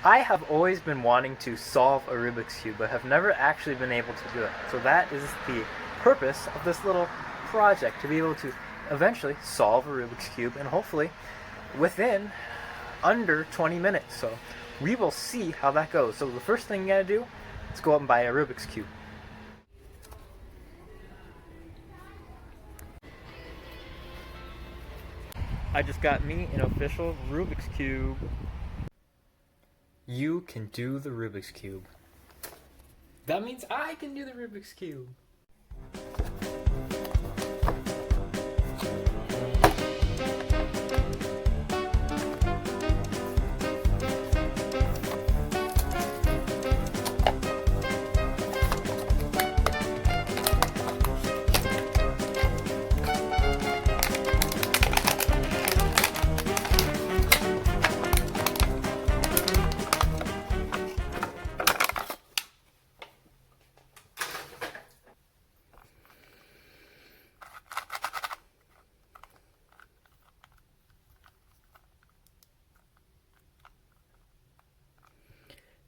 I have always been wanting to solve a Rubik's Cube, but have never actually been able to do it. So that is the purpose of this little project, to be able to eventually solve a Rubik's Cube, and hopefully within under 20 minutes. So we will see how that goes. So the first thing you gotta do is go out and buy a Rubik's Cube. I just got me an official Rubik's Cube. You can do the Rubik's Cube. That means I can do the Rubik's Cube.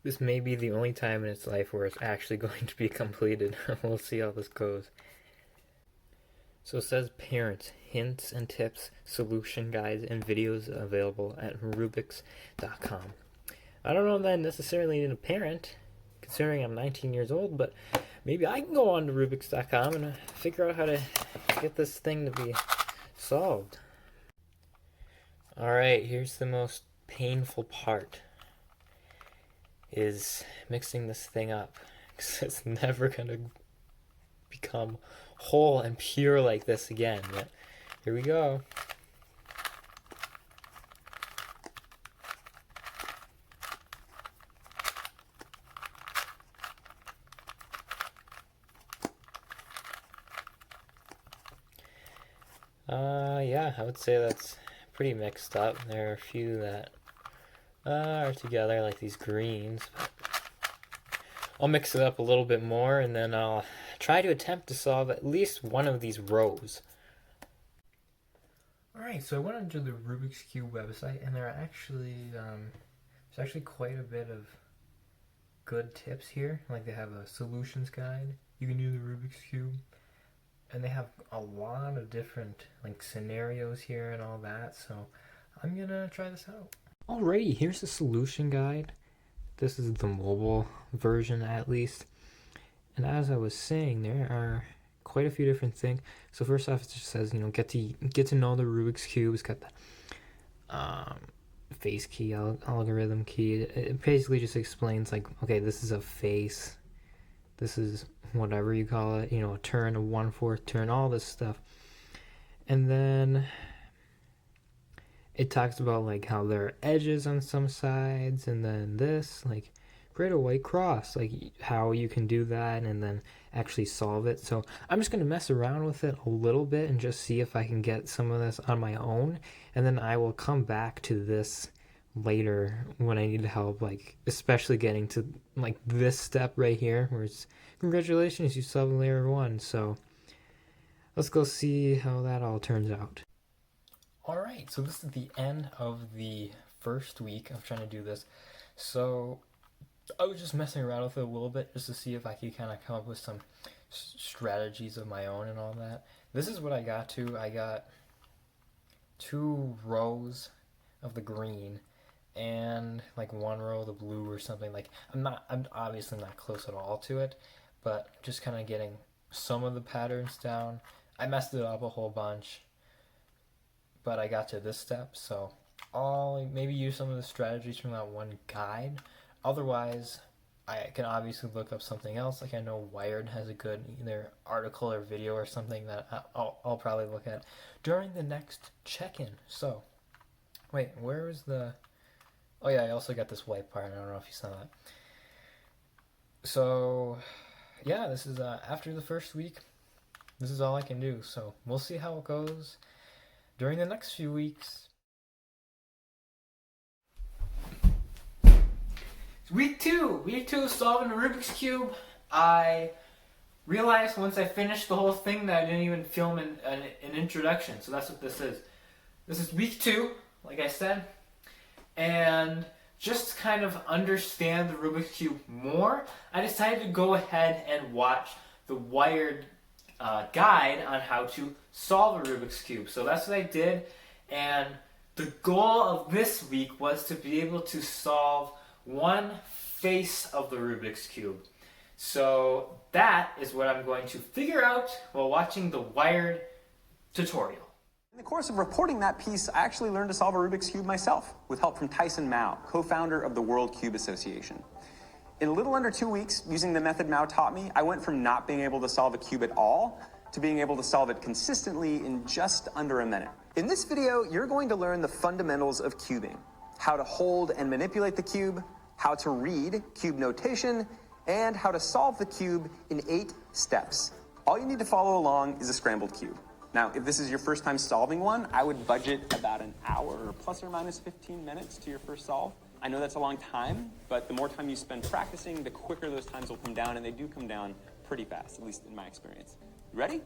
This may be the only time in its life where it's actually going to be completed. We'll see how this goes. So it says parents, hints and tips, solution guides, and videos available at Rubiks.com. I don't know if that necessarily need a parent, considering I'm 19 years old, but maybe I can go on to Rubiks.com and figure out how to get this thing to be solved. Alright, here's the most painful part. Is mixing this thing up, because it's never gonna become whole and pure like this again. But here we go. Yeah, I would say that's pretty mixed up. There are a few that are together, like these greens. But I'll mix it up a little bit more, and then I'll try to attempt to solve at least one of these rows. Alright, so I went onto the Rubik's Cube website, and there are actually there's actually quite a bit of good tips here. Like, they have a solutions guide. You can do the Rubik's Cube, and they have a lot of different like scenarios here and all that. So I'm gonna try this out. Alrighty, here's the solution guide. This is the mobile version, at least. And as I was saying, there are quite a few different things. So first off, it just says, get to know the Rubik's Cube. It's got the face key, algorithm key. It basically just explains, like, okay, this is a face. This is whatever you call it, a turn, a 1/4 turn, all this stuff. And then it talks about like how there are edges on some sides, and then this, like, create a white cross, like how you can do that and then actually solve it. So I'm just going to mess around with it a little bit and just see if I can get some of this on my own, and then I will come back to this later when I need help, like especially getting to like this step right here where it's congratulations, you solved layer 1. So let's go see how that all turns out. Alright, so this is the end of the first week of trying to do this. So I was just messing around with it a little bit just to see if I could kind of come up with some strategies of my own and all that. This is what I got to. I got 2 rows of the green and like 1 row of the blue or something. Like, I'm obviously not close at all to it, but just kind of getting some of the patterns down. I messed it up a whole bunch, but I got to this step, so I'll maybe use some of the strategies from that one guide. Otherwise, I can obviously look up something else. Like, I know Wired has a good either article or video or something that I'll probably look at during the next check-in. So, wait, where is the... Oh yeah, I also got this white part. I don't know if you saw that. So, yeah, this is after the first week. This is all I can do, so we'll see how it goes during the next few weeks. Week two, solving the Rubik's Cube. I realized once I finished the whole thing that I didn't even film an introduction, so that's what this is. This is week 2, like I said, and just to kind of understand the Rubik's Cube more, I decided to go ahead and watch the Wired guide on how to solve a Rubik's Cube. So that's what I did, and the goal of this week was to be able to solve one face of the Rubik's Cube. So that is what I'm going to figure out while watching the Wired tutorial. In the course of reporting that piece, I actually learned to solve a Rubik's Cube myself, with help from Tyson Mao, co-founder of the World Cube Association. In a little under 2 weeks, using the method Mao taught me, I went from not being able to solve a cube at all to being able to solve it consistently in just under a minute. In this video, you're going to learn the fundamentals of cubing, how to hold and manipulate the cube, how to read cube notation, and how to solve the cube in 8 steps. All you need to follow along is a scrambled cube. Now, if this is your first time solving one, I would budget about an hour or plus or minus 15 minutes to your first solve. I know that's a long time, but the more time you spend practicing, the quicker those times will come down, and they do come down pretty fast, at least in my experience. You ready?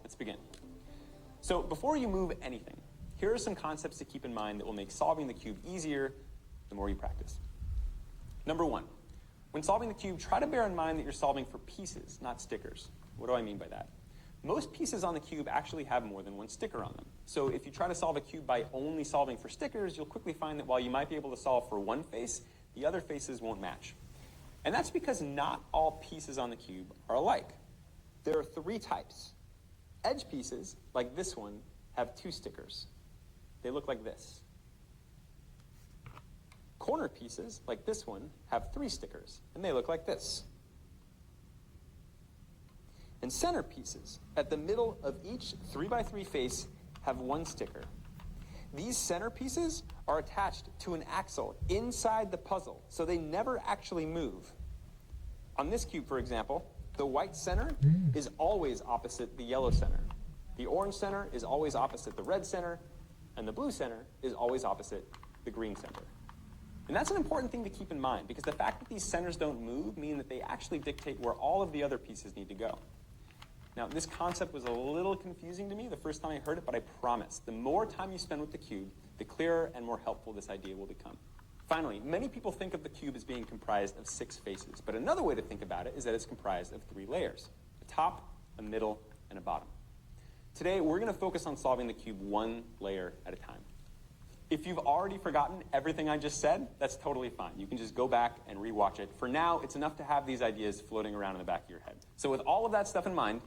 Let's begin. So before you move anything, here are some concepts to keep in mind that will make solving the cube easier the more you practice. Number 1, when solving the cube, try to bear in mind that you're solving for pieces, not stickers. What do I mean by that? Most pieces on the cube actually have more than one sticker on them. So if you try to solve a cube by only solving for stickers, you'll quickly find that while you might be able to solve for one face, the other faces won't match. And that's because not all pieces on the cube are alike. There are 3 types. Edge pieces, like this one, have 2 stickers. They look like this. Corner pieces, like this one, have 3 stickers, and they look like this. And center pieces, at the middle of each 3x3 face, have 1 sticker. These center pieces are attached to an axle inside the puzzle, so they never actually move. On this cube, for example, the white center is always opposite the yellow center. The orange center is always opposite the red center, and the blue center is always opposite the green center. And that's an important thing to keep in mind, because the fact that these centers don't move mean that they actually dictate where all of the other pieces need to go. Now, this concept was a little confusing to me the first time I heard it, but I promise, the more time you spend with the cube, the clearer and more helpful this idea will become. Finally, many people think of the cube as being comprised of 6 faces, but another way to think about it is that it's comprised of 3 layers: a top, a middle, and a bottom. Today, we're going to focus on solving the cube 1 layer at a time. If you've already forgotten everything I just said, that's totally fine. You can just go back and rewatch it. For now, it's enough to have these ideas floating around in the back of your head. So with all of that stuff in mind,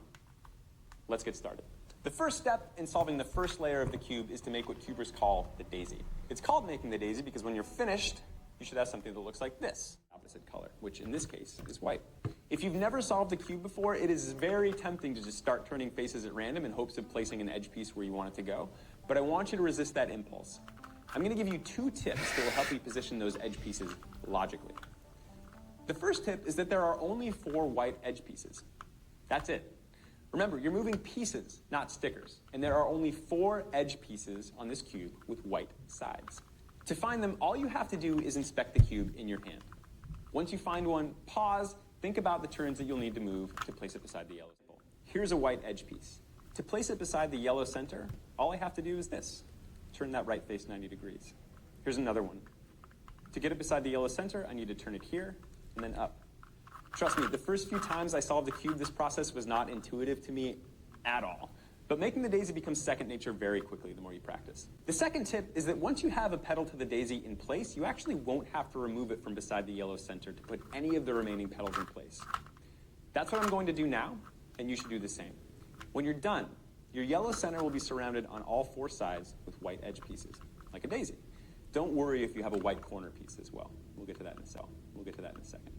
let's get started. The first step in solving the first layer of the cube is to make what cubers call the daisy. It's called making the daisy because when you're finished, you should have something that looks like this, opposite color, which in this case is white. If you've never solved the cube before, it is very tempting to just start turning faces at random in hopes of placing an edge piece where you want it to go. But I want you to resist that impulse. I'm going to give you 2 tips that will help you position those edge pieces logically. The first tip is that there are only 4 white edge pieces. That's it. Remember, you're moving pieces, not stickers, and there are only 4 edge pieces on this cube with white sides. To find them, all you have to do is inspect the cube in your hand. Once you find one, pause, think about the turns that you'll need to move to place it beside the yellow symbol. Here's a white edge piece. To place it beside the yellow center, all I have to do is this: turn that right face 90 degrees. Here's another one. To get it beside the yellow center, I need to turn it here and then up. Trust me, the first few times I solved a cube, this process was not intuitive to me at all. But making the daisy becomes second nature very quickly the more you practice. The second tip is that once you have a pedal to the daisy in place, you actually won't have to remove it from beside the yellow center to put any of the remaining pedals in place. That's what I'm going to do now, and you should do the same. When you're done, your yellow center will be surrounded on all 4 sides with white edge pieces, like a daisy. Don't worry if you have a white corner piece as well. We'll get to that in a second.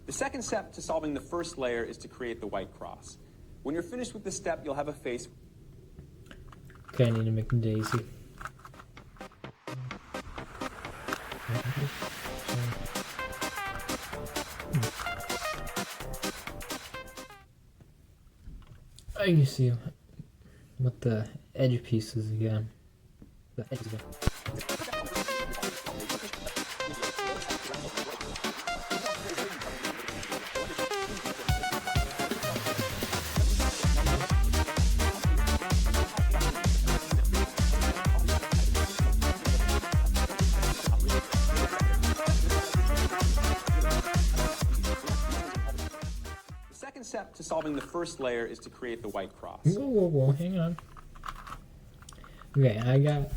The second step to solving the first layer is to create the white cross. When you're finished with this step, you'll have a face. Okay, I need to make a daisy. I can see what the edge pieces again. The edges again. step to solving the first layer is to create the white cross. Whoa, whoa, whoa, hang on. Okay, I got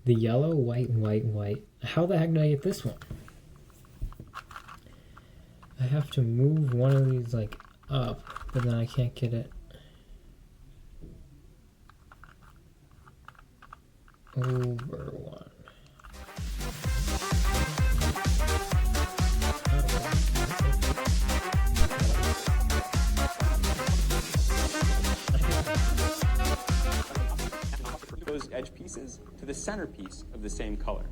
the yellow, white, white, white. How the heck did I get this one? I have to move one of these like up, but then I can't get it over one. Those edge pieces to the centerpiece of the same color.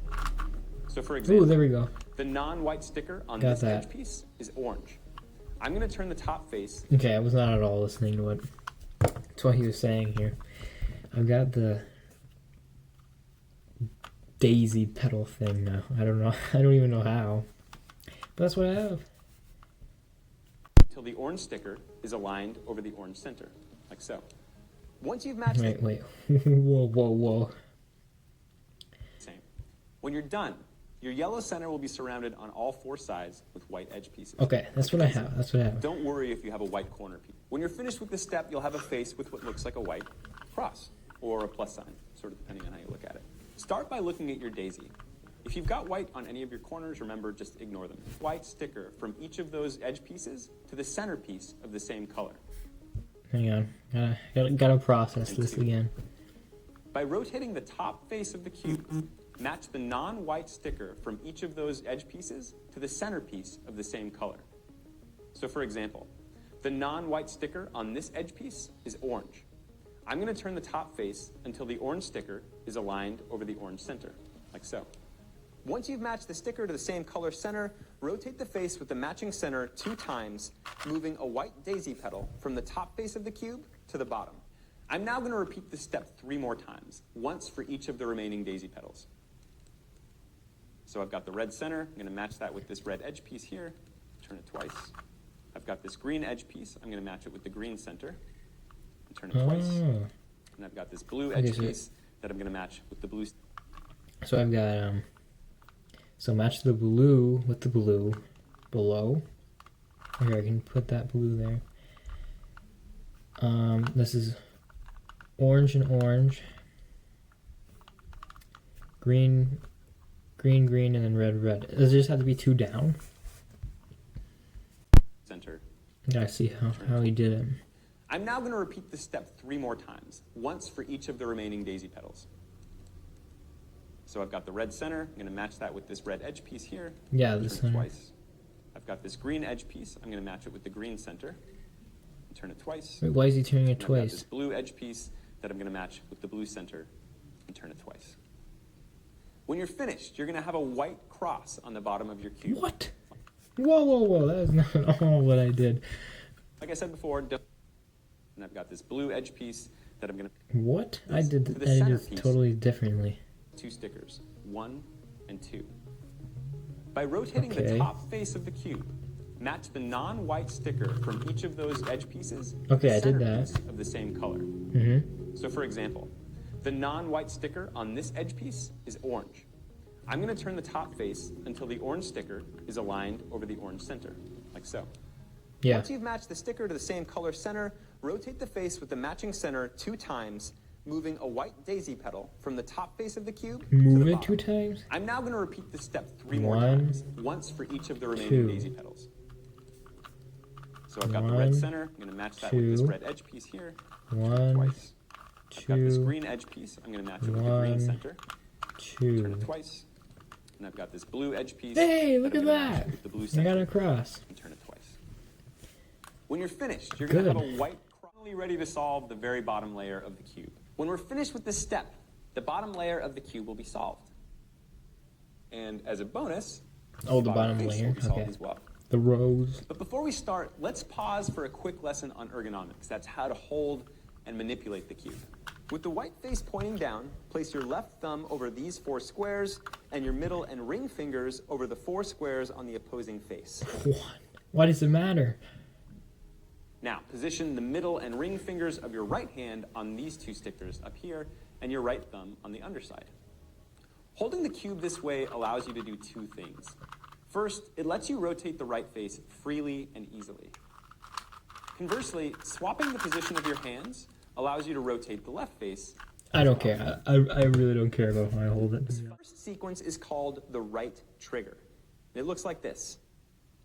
So for example, Ooh, there we go. the non-white sticker on Got this that. edge piece is orange. I'm going to turn the top face. Okay, I was not at all listening to what he was saying here. I've got the daisy petal thing now. I don't know. I don't even know how. But that's what I have. Until the orange sticker is aligned over the orange center, like so. Once you've matched Wait. Whoa, whoa, whoa. same. When you're done, your yellow center will be surrounded on all four sides with white edge pieces. Okay, that's what I have. That's what I have. Don't worry if you have a white corner piece. When you're finished with this step, you'll have a face with what looks like a white cross or a plus sign, sort of depending on how you look at it. Start by looking at your daisy. If you've got white on any of your corners, remember, just ignore them. White sticker from each of those edge pieces to the centerpiece of the same color. Hang on. Gotta process this again. By rotating the top face of the cube, match the non-white sticker from each of those edge pieces to the centerpiece of the same color. So for example, the non-white sticker on this edge piece is orange. I'm going to turn the top face until the orange sticker is aligned over the orange center, like so. Once you've matched the sticker to the same color center, rotate the face with the matching center 2 times, moving a white daisy petal from the top face of the cube to the bottom. I'm now going to repeat this step 3 more times, once for each of the remaining daisy petals. So I've got the red center. I'm going to match that with this red edge piece here. Turn it twice. I've got this green edge piece. I'm going to match it with the green center. And turn it twice. And I've got this blue edge piece that I'm going to match with the blue. So I've got so match the blue with the blue below. Okay, I can put that blue there. This is orange and orange. Green, green, green, and then red, red. Does it just have to be 2 down? Center. Yeah, I see how he did it. I'm now going to repeat this step 3 more times, once for each of the remaining daisy petals. So I've got the red center. I'm going to match that with this red edge piece here. Yeah, this turn it one. twice. I've got this green edge piece. I'm going to match it with the green center. And turn it twice. Wait, why is he turning it And I've got twice? this blue edge piece that I'm going to match with the blue center and turn it twice. When you're finished, you're going to have a white cross on the bottom of your cube. What? Whoa, whoa, whoa! That is not at all what I did. Like I said before, and I've got this blue edge piece that I'm going to... What? I did To the this centerpiece. totally differently. 2 stickers, 1 and 2. By rotating the Okay. top face of the cube, match the non-white sticker from each of those edge pieces to Okay, the I did that. centerpiece of the same color. Mm-hmm. So for example, the non-white sticker on this edge piece is orange. I'm going to turn the top face until the orange sticker is aligned over the orange center, like so. Yeah. Once you've matched the sticker to the same color center, rotate the face with the matching center 2 times, moving a white daisy petal from the top face of the cube to Move the it 2 bottom. times? I'm now going to repeat this step 3 more 1, times, once for each of the remaining 2. daisy petals. So I've got the red 1, center. I'm going to match that with this 2. red edge piece here. 1, Twice. I've got this 2, green edge piece. I'm going to match it with the green 1, center. Turn 2. it twice. And I've got this blue edge piece. Hey, look I'm at gonna match that! it with the blue I center. got a cross. And turn it twice. When you're finished, you're going to have Good. a white finally ready to solve the very bottom layer of the cube. When we're finished with this step, the bottom layer of the cube will be solved. And as a bonus, Oh, the bottom face layer. will be solved Okay. as well. The rows. But before we start, let's pause for a quick lesson on ergonomics. That's how to hold and manipulate the cube. With the white face pointing down, place your left thumb over these 4 squares and your middle and ring fingers over the 4 squares on the opposing face. What? Why does it matter? Now, position the middle and ring fingers of your right hand on these 2 stickers up here and your right thumb on the underside. Holding the cube this way allows you to do 2 things. First, it lets you rotate the right face freely and easily. Conversely, swapping the position of your hands allows you to rotate the left face. I don't care. I really don't care about how I hold it. This first sequence is called the right trigger. It looks like this.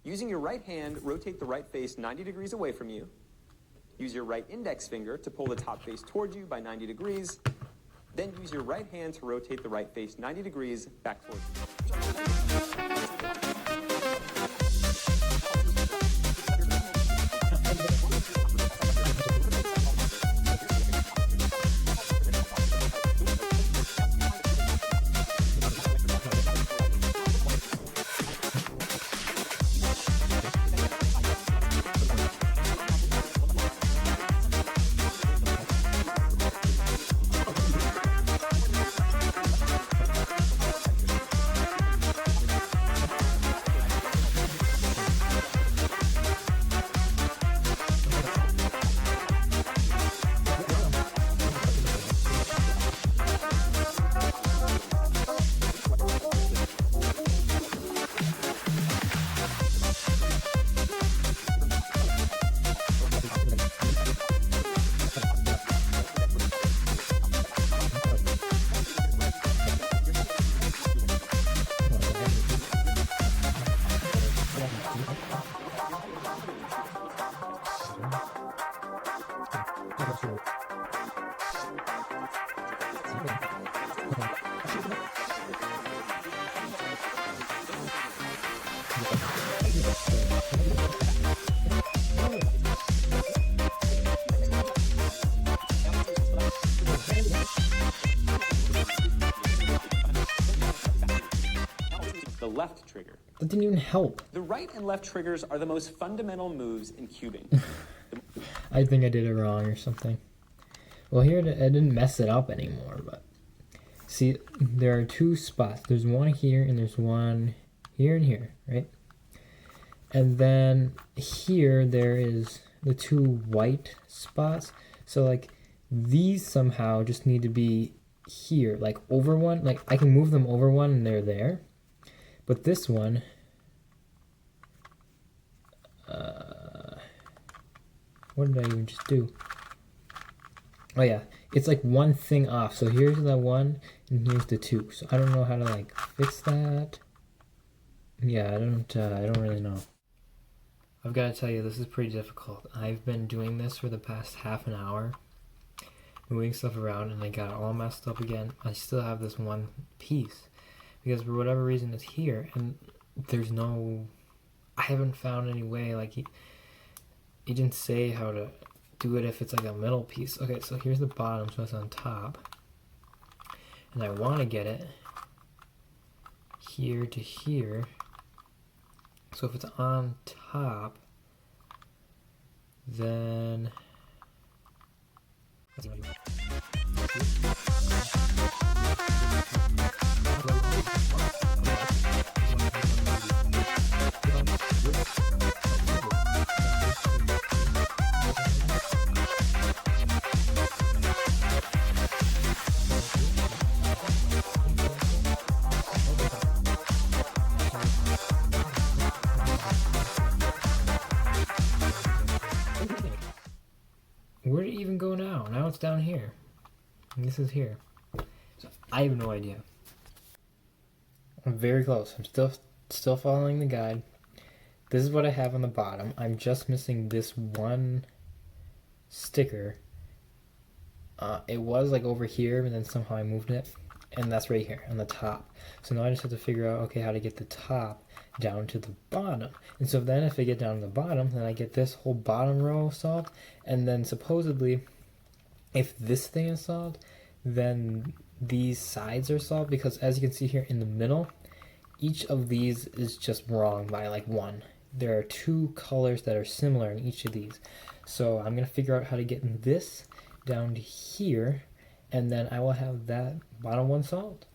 Using your right hand, rotate the right face 90 degrees away from you. Use your right index finger to pull the top face towards you by 90 degrees. Then use your right hand to rotate the right face 90 degrees back towards you. The left trigger. That didn't even help. The right and left triggers are the most fundamental moves in cubing. I think I did it wrong or something. Well, here I didn't mess it up anymore, but see, there are two spots. There's one here and there's one here and here, right? And then here there is the two white spots. So like these somehow just need to be here, like over one. Like I can move them over one and they're there. But this one, what did I even just do? Oh yeah, it's like one thing off. So here's the one and here's the two. So I don't know how to like fix that. Yeah, I don't really know. I've got to tell you, this is pretty difficult. I've been doing this for the past half an hour, moving stuff around, and I got it all messed up again. I still have this one piece because for whatever reason it's here, and there's no, I haven't found any way, like he didn't say how to do it if it's like a middle piece. Okay, so here's the bottom, so it's on top, and I want to get it here to here. So if it's on top, then where did it even go now? Now it's down here. And this is here. So I have no idea. I'm very close. I'm still following the guide. This is what I have on the bottom. I'm just missing this one sticker. It was like over here, but then somehow I moved it. And that's right here on the top. So now I just have to figure out, okay, how to get the top down to the bottom. And so then if I get down to the bottom, then I get this whole bottom row solved. And then supposedly, if this thing is solved, then these sides are solved, because as you can see here in the middle, each of these is just wrong by like one. There are two colors that are similar in each of these. So I'm gonna figure out how to get this down to here, and then I will have that bottom one solved.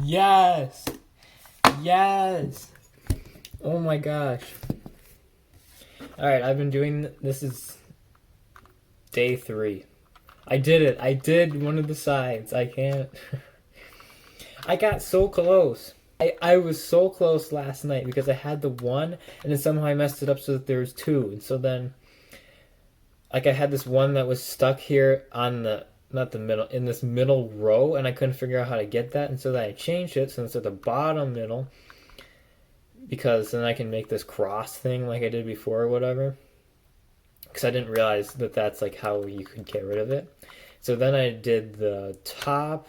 Yes! Yes! Oh my gosh. Alright, I've been doing... This is day 3. I did it. I did one of the sides. I can't... I got so close. I was so close last night because I had the one, and then somehow I messed it up so that there was 2. And so then... Like, I had this one that was stuck here on the... Not the middle, in this middle row, and I couldn't figure out how to get that, and so then I changed it, so it's at the bottom middle, because then I can make this cross thing like I did before or whatever, because I didn't realize that that's like how you could get rid of it. So then I did the top,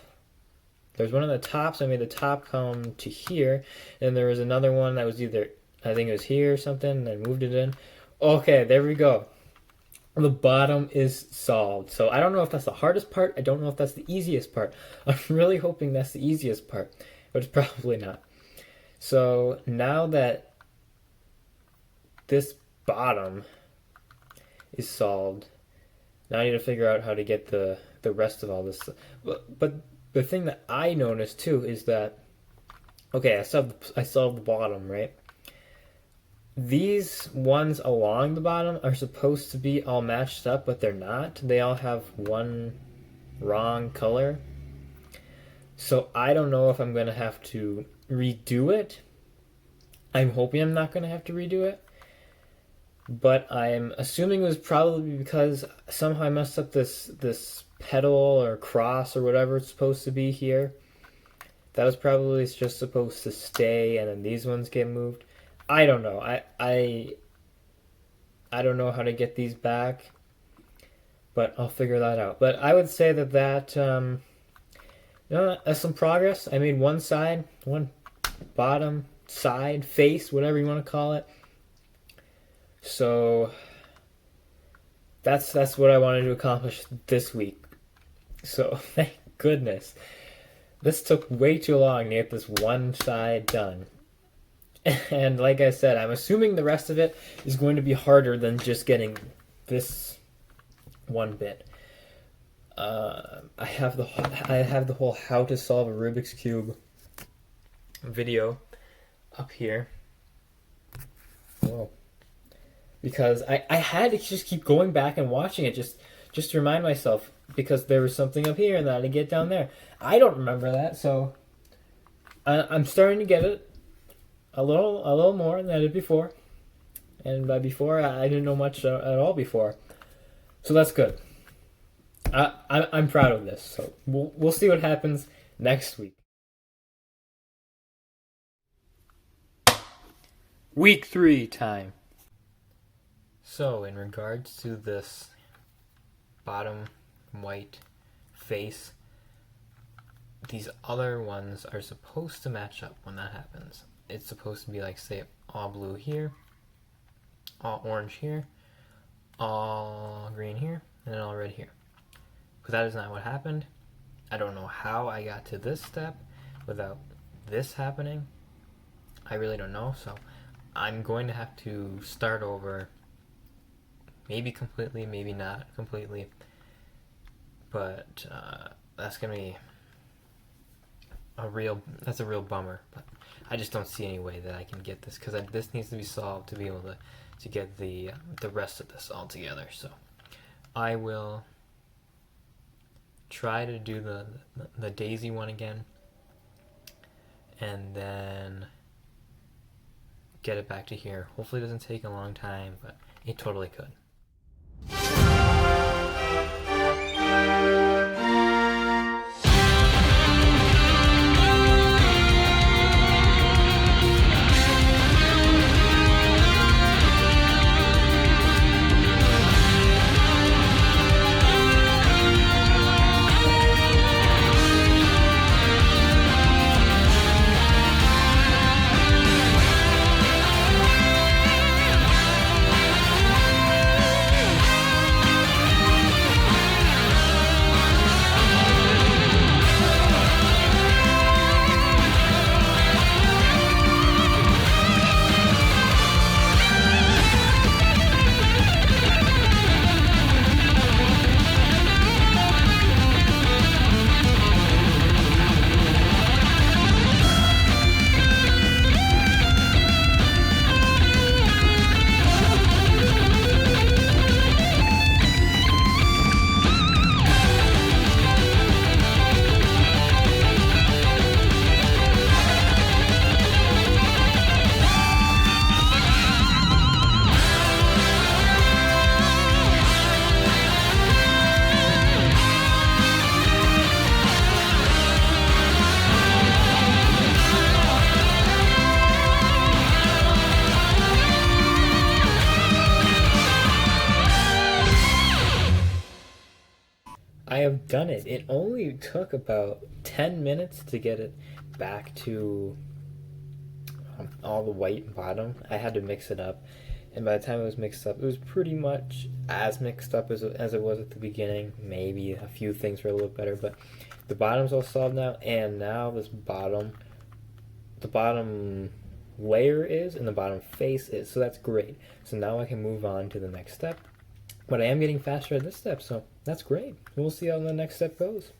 there's one on the top, so I made the top come to here, and there was another one that was either, I think it was here or something, and I moved it in. Okay, there we go. The bottom is solved. So I don't know if that's the hardest part. I don't know if that's the easiest part. I'm really hoping that's the easiest part, but it's probably not. So now that this bottom is solved, now I need to figure out how to get the rest of all this. But the thing that I noticed too is that, okay, I solved the bottom, right? These ones along the bottom are supposed to be all matched up, but they're not. They all have one wrong color. So I don't know if I'm going to have to redo it. I'm hoping I'm not going to have to redo it. But I'm assuming it was probably because somehow I messed up this pedal or cross or whatever it's supposed to be here. That was probably just supposed to stay, and then these ones get moved. I don't know. I don't know how to get these back, but I'll figure that out. But I would say that that's some progress. I made one side, one bottom side, face, whatever you want to call it. So that's what I wanted to accomplish this week. So thank goodness. This took way too long to get this one side done. And like I said, I'm assuming the rest of it is going to be harder than just getting this one bit. I have the whole how to solve a Rubik's Cube video up here. Whoa. Because I had to just keep going back and watching it just to remind myself, because there was something up here and that I didn't get down there. I don't remember that, so I'm starting to get it. A little more than I did before. And by before, I didn't know much at all before. So that's good. I'm proud of this. So we'll see what happens next week. Week 3 time. So in regards to this bottom white face, these other ones are supposed to match up when that happens. It's supposed to be like, say, all blue here, all orange here, all green here, and then all red here. But that is not what happened. I don't know how I got to this step without this happening. I really don't know, so I'm going to have to start over, maybe completely, maybe not completely, but that's going to be a real bummer. But I just don't see any way that I can get this, because this needs to be solved to be able to get the rest of this all together. So I will try to do the daisy one again, and then get it back to here. Hopefully it doesn't take a long time, but it totally could. I have done it. It only took about 10 minutes to get it back to all the white bottom. I had to mix it up, and by the time it was mixed up, it was pretty much as mixed up as it was at the beginning. Maybe a few things were a little better, but the bottom's all solved now, and now the bottom layer is, and the bottom face is, so that's great. So now I can move on to the next step, but I am getting faster at this step, so that's great. We'll see how the next step goes.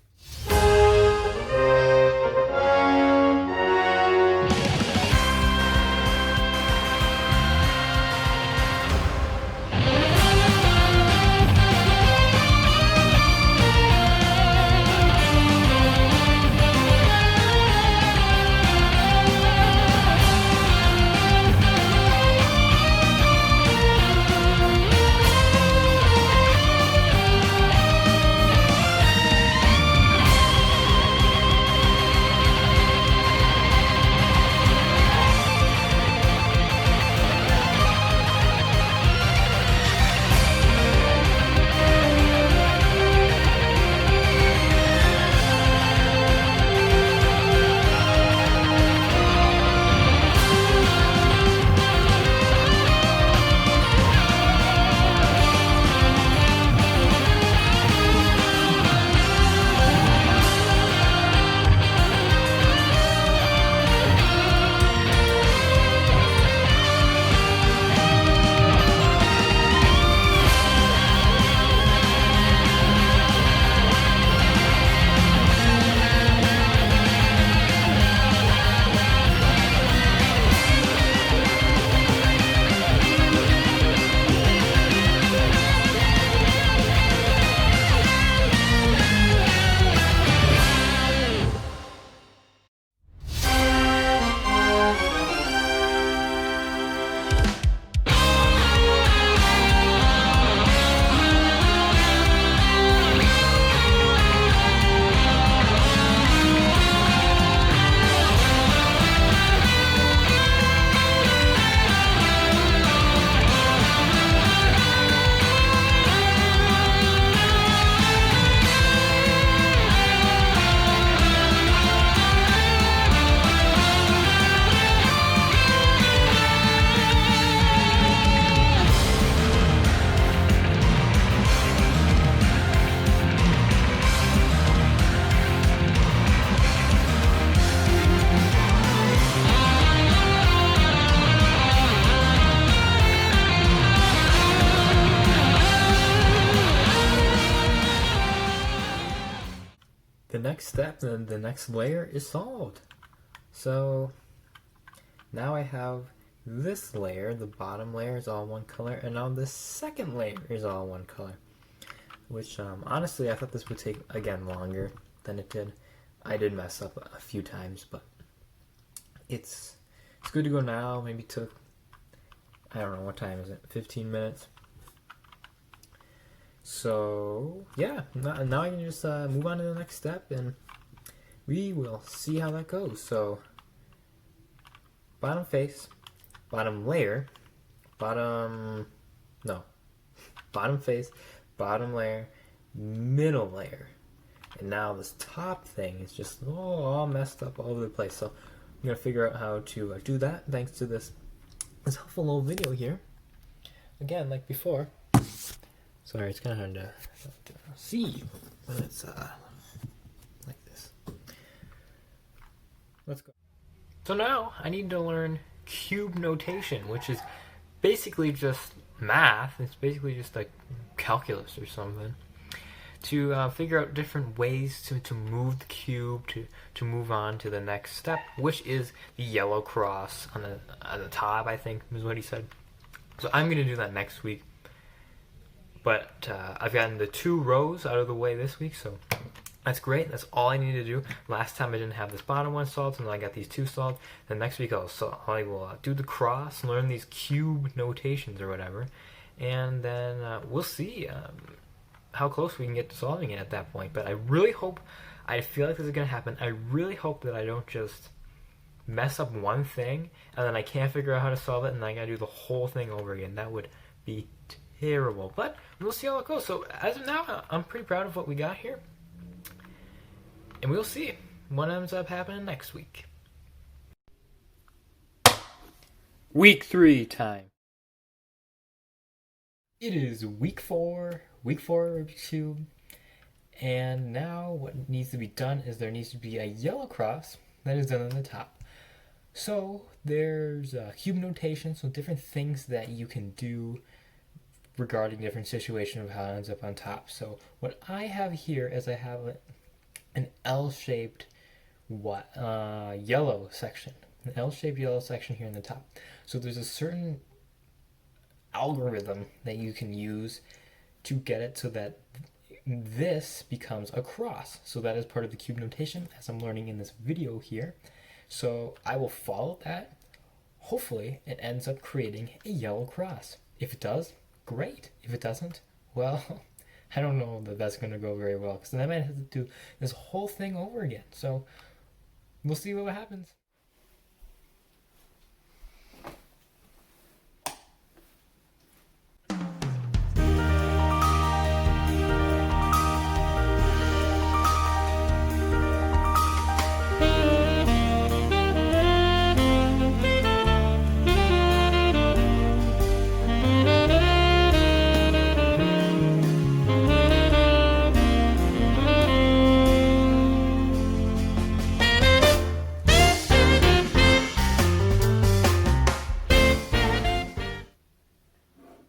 The next step, the next layer is solved. So now I have this layer, the bottom layer is all one color, and now the second layer is all one color. Which honestly I thought this would take, again, longer than it did. I did mess up a few times, but it's good to go now. Maybe took, I don't know, what time is it, 15 minutes? So yeah, now I can just move on to the next step, and we will see how that goes. So bottom face, bottom layer, bottom face, bottom layer, middle layer, and now this top thing is just all messed up all over the place. So I'm gonna figure out how to do that thanks to this helpful little video here. Again, like before. Sorry, it's kind of hard to see when it's like this. Let's go. So now I need to learn cube notation, which is basically just math. It's basically just like calculus or something. To figure out different ways to move the cube, to move on to the next step, which is the yellow cross on the top, I think is what he said. So I'm going to do that next week. But I've gotten the 2 rows out of the way this week, so that's great. That's all I need to do. Last time I didn't have this bottom one solved, and then I got these 2 solved. Then next week I will do the cross, learn these cube notations or whatever, and then we'll see how close we can get to solving it at that point. But I really hope, I feel like this is going to happen. I really hope that I don't just mess up one thing, and then I can't figure out how to solve it, and then I got to do the whole thing over again. That would be terrible. But we'll see how it goes. So as of now, I'm pretty proud of what we got here. And we'll see what ends up happening next week. Week 3 time. It is week 4 Rubik's Cube. And now what needs to be done is there needs to be a yellow cross that is done on the top. So there's cube notation, so different things that you can do regarding different situations of how it ends up on top. So what I have here is I have an L-shaped yellow section. An L-shaped yellow section here in the top. So there's a certain algorithm that you can use to get it so that this becomes a cross. So that is part of the cube notation as I'm learning in this video here. So I will follow that. Hopefully it ends up creating a yellow cross. If it does, great. If it doesn't, well, I don't know that that's going to go very well, because then I might have to do this whole thing over again. So we'll see what happens.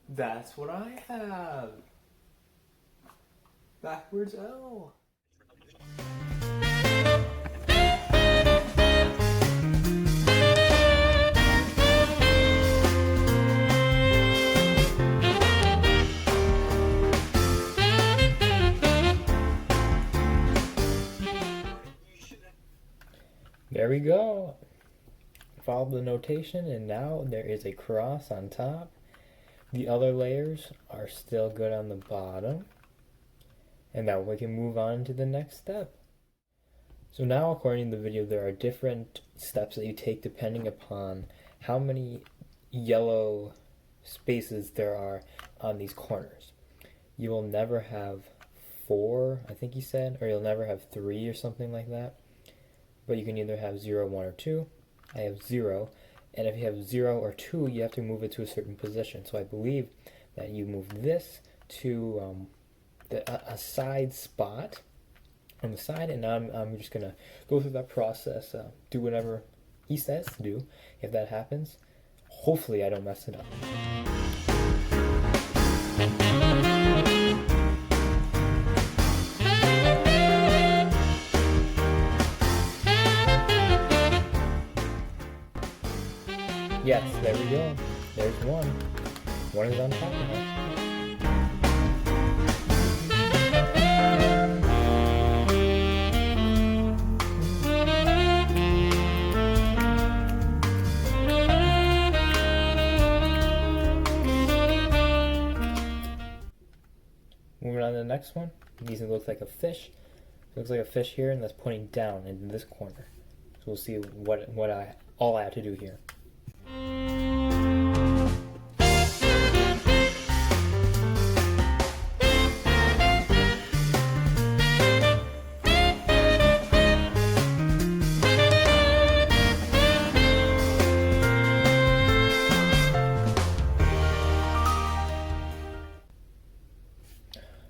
That's what I have. Backwards L. There we go. Follow the notation, and now there is a cross on top. The other layers are still good on the bottom. And now we can move on to the next step. So now, according to the video, there are different steps that you take depending upon how many yellow spaces there are on these corners. You will never have 4, I think he said, or you'll never have 3 or something like that. But you can either have 0, 1, or 2. I have 0. And if you have 0 or 2, you have to move it to a certain position. So I believe that you move this to a side spot on the side, and now I'm just going to go through that process, do whatever he says to do. If that happens, hopefully I don't mess it up. Yes, there we go. There's one. One is on top now. Moving on to the next one. These look like a fish. It looks like a fish here, and that's pointing down into this corner. So we'll see what all I have to do here.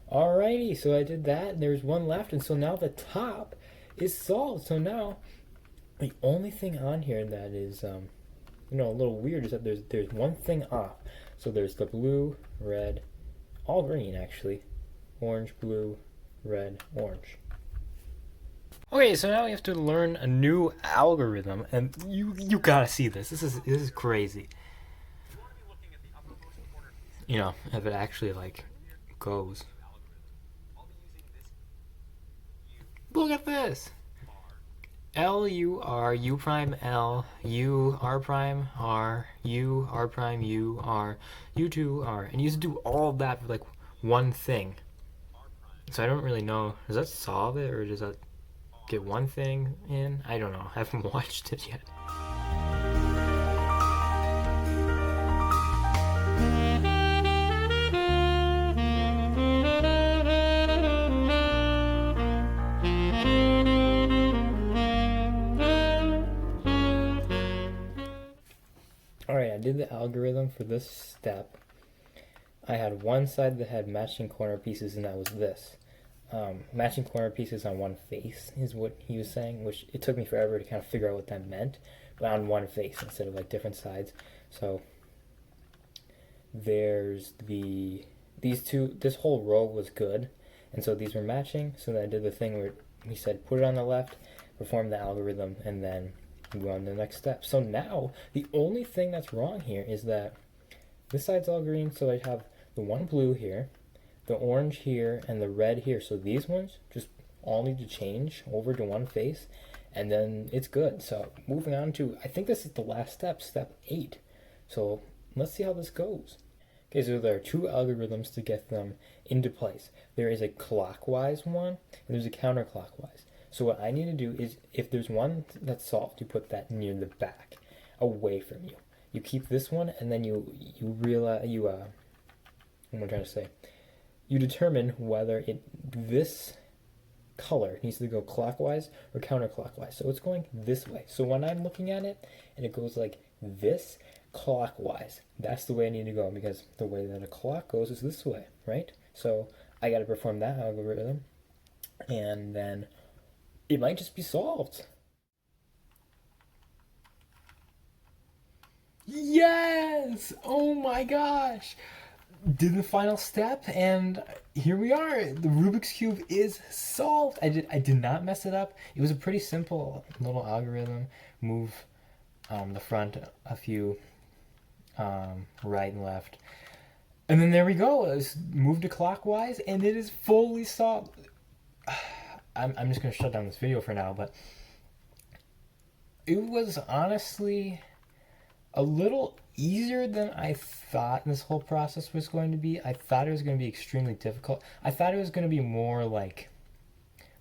Alrighty, so I did that. There's one left, and so now the top is solved. So now the only thing on here that is a little weird is that there's one thing off. So there's the blue, red, all green actually, orange, blue, red, orange. Okay, so now we have to learn a new algorithm, and you gotta see this. This is crazy. You know, if it actually goes. Look at this. L U R U prime L U R prime R U R prime U R U2 R, and you just do all of that for one thing. So I don't really know. Does that solve it, or does that get one thing in? I don't know. I haven't watched it yet. the algorithm for this step, I had one side that had matching corner pieces, and that was this. Matching corner pieces on one face is what he was saying, which it took me forever to kind of figure out what that meant, but on one face instead of like different sides. So there's these two, this whole row was good, and so these were matching. So then I did the thing where he said put it on the left, perform the algorithm, and then go on to the next step. So now the only thing that's wrong here is that this side's all green, so I have the one blue here, the orange here, and the red here. So these ones just all need to change over to one face, and then it's good. So moving on to, I think this is the last step, step 8. So let's see how this goes. Okay, so there are 2 algorithms to get them into place. There is a clockwise one, and there's a counterclockwise. So what I need to do is, if there's one that's solved, you put that near the back, away from you. You keep this one, and then you realize, what am I trying to say? You determine whether this color needs to go clockwise or counterclockwise. So it's going this way. So when I'm looking at it and it goes like this, clockwise, that's the way I need to go, because the way that a clock goes is this way, right? So I got to perform that algorithm, and then it might just be solved. Yes! Oh my gosh! Did the final step, and here we are. The Rubik's Cube is solved. I did not mess it up. It was a pretty simple little algorithm. Move the front a few right and left. And then there we go. It's moved to clockwise, and it is fully solved. I'm just going to shut down this video for now, but it was honestly a little easier than I thought this whole process was going to be. I thought it was going to be extremely difficult. I thought it was going to be more like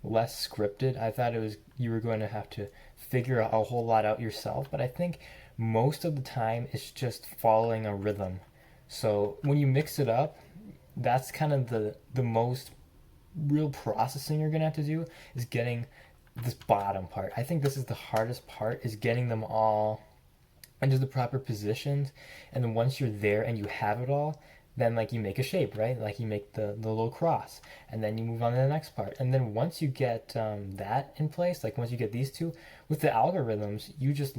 less scripted. I thought you were going to have to figure a whole lot out yourself, but I think most of the time it's just following a rhythm. So when you mix it up, that's kind of the most real processing you're going to have to do, is getting this bottom part. I think this is the hardest part, is getting them all into the proper positions. And then once you're there and you have it all, then like you make a shape, right? Like you make the little cross, and then you move on to the next part. And then once you get that in place, like once you get these two, with the algorithms, you just,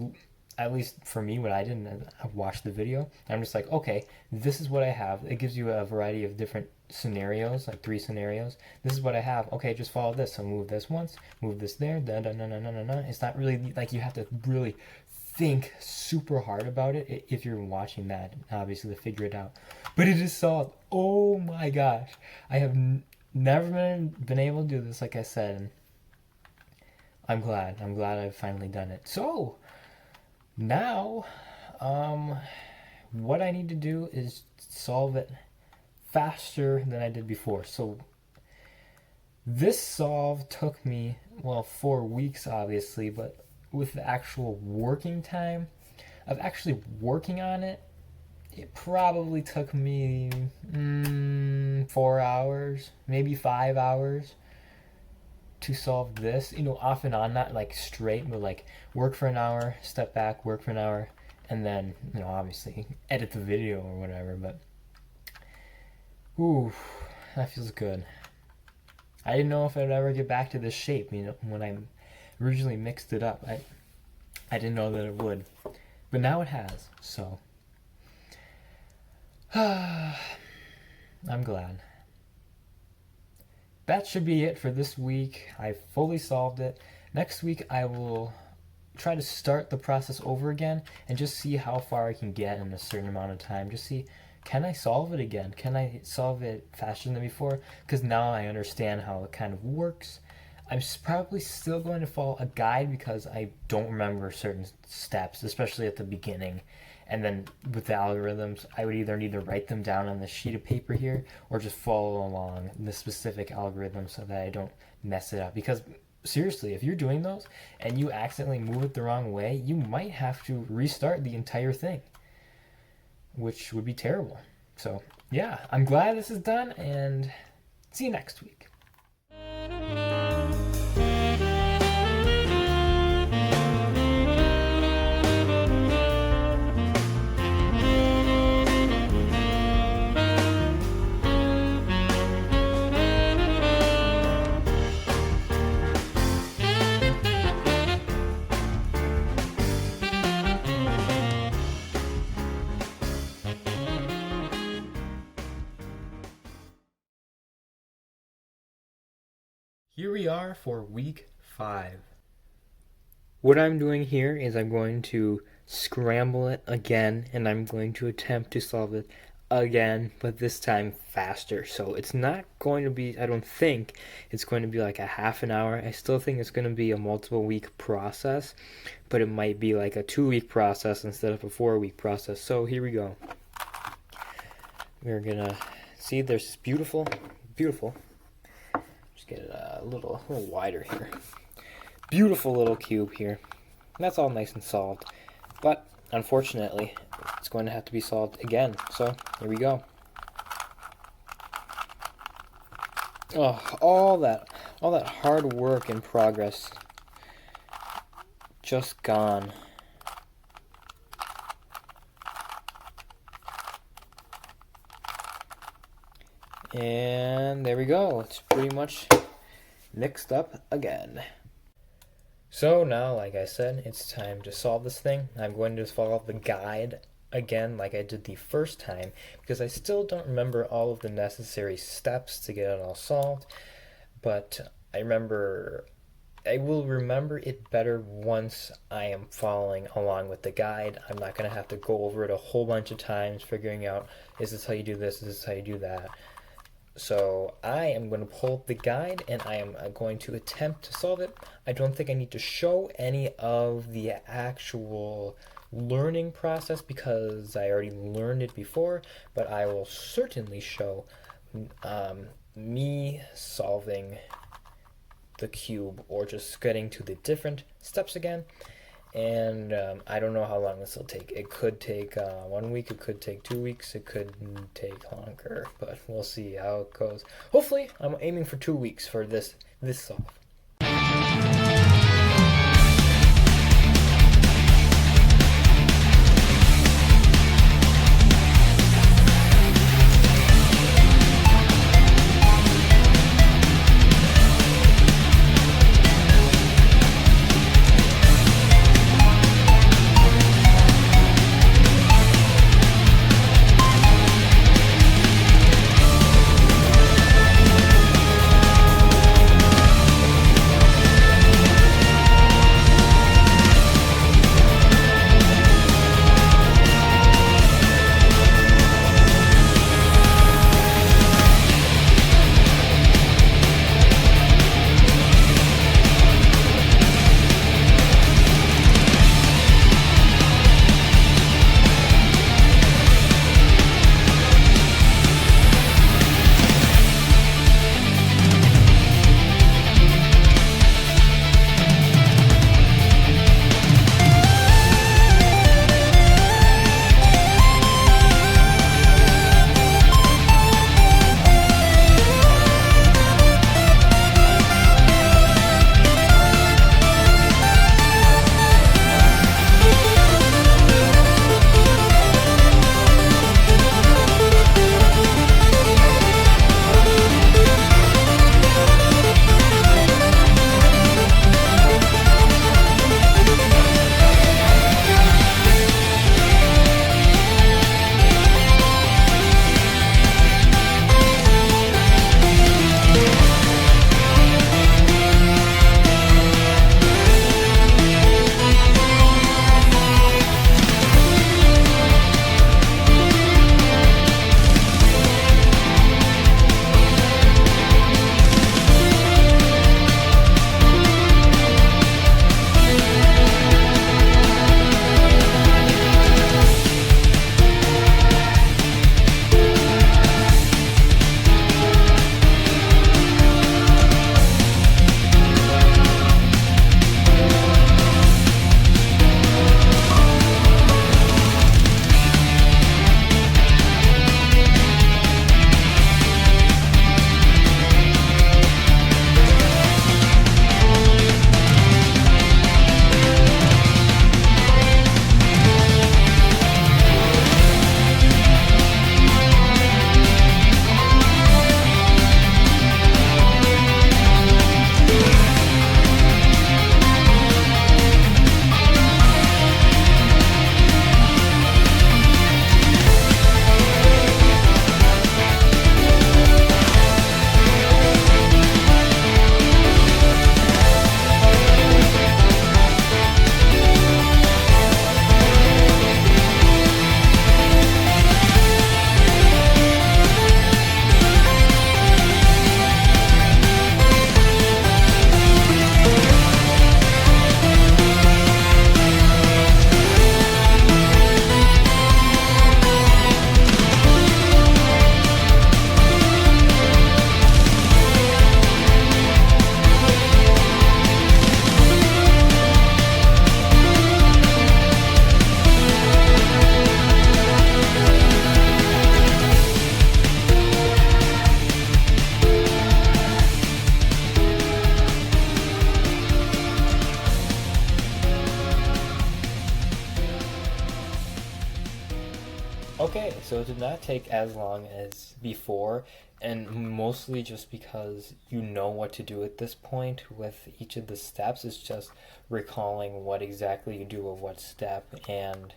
at least for me, what I did, I watched the video, I'm just like, okay, this is what I have. It gives you a variety of different scenarios, like 3 scenarios. This is what I have. Okay, just follow this. So move this once, move this there. It's not really like you have to really think super hard about it if you're watching that, obviously, to figure it out. But it is solved. Oh my gosh. I have never been able to do this, like I said, and I'm glad I've finally done it. So now what I need to do is solve it faster than I did before. So this solve took me, well, 4 weeks obviously, but with the actual working time of actually working on it, it probably took me 4 hours, maybe 5 hours to solve this, off and on, not like straight, but like work for an hour, step back, work for an hour, and then, obviously edit the video or whatever. But ooh, that feels good. I didn't know if I'd ever get back to this shape, when I originally mixed it up. I didn't know that it would, but now it has, so I'm glad. That should be it for this week. I fully solved it. Next week I will try to start the process over again and just see how far I can get in a certain amount of time. Just see, can I solve it again? Can I solve it faster than before? Because now I understand how it kind of works. I'm probably still going to follow a guide because I don't remember certain steps, especially at the beginning. And then with the algorithms, I would either need to write them down on the sheet of paper here or just follow along the specific algorithm so that I don't mess it up. Because seriously, if you're doing those and you accidentally move it the wrong way, you might have to restart the entire thing, which would be terrible. So yeah, I'm glad this is done, and see you next week. Here we are for week 5. What I'm doing here is I'm going to scramble it again, and I'm going to attempt to solve it again, but this time faster. So it's not going to be, I don't think it's going to be like a half an hour. I still think it's going to be a multiple week process, but it might be like a 2-week process instead of a 4-week process. So here we go. We're gonna see there's this beautiful, just get it a little wider here. Beautiful little cube here. That's all nice and solved. But unfortunately, it's going to have to be solved again. So here we go. Oh, all that hard work and progress just gone. And there we go. It's pretty much mixed up again. So now, like I said, it's time to solve this thing. I'm going to follow the guide again like I did the first time because I still don't remember all of the necessary steps to get it all solved. But I will remember it better once I am following along with the guide. I'm not going to have to go over it a whole bunch of times figuring out, is this how you do this, is this how you do that. So I am going to pull up the guide and I am going to attempt to solve it. I don't think I need to show any of the actual learning process because I already learned it before, but I will certainly show me solving the cube or just getting to the different steps again. And I don't know how long this will take. It could take 1 week, it could take 2 weeks, it could take longer, but we'll see how it goes. Hopefully, I'm aiming for 2 weeks for this solve. did not take as long as before, and mostly just because you know what to do at this point with each of the steps. It's just recalling what exactly you do with what step and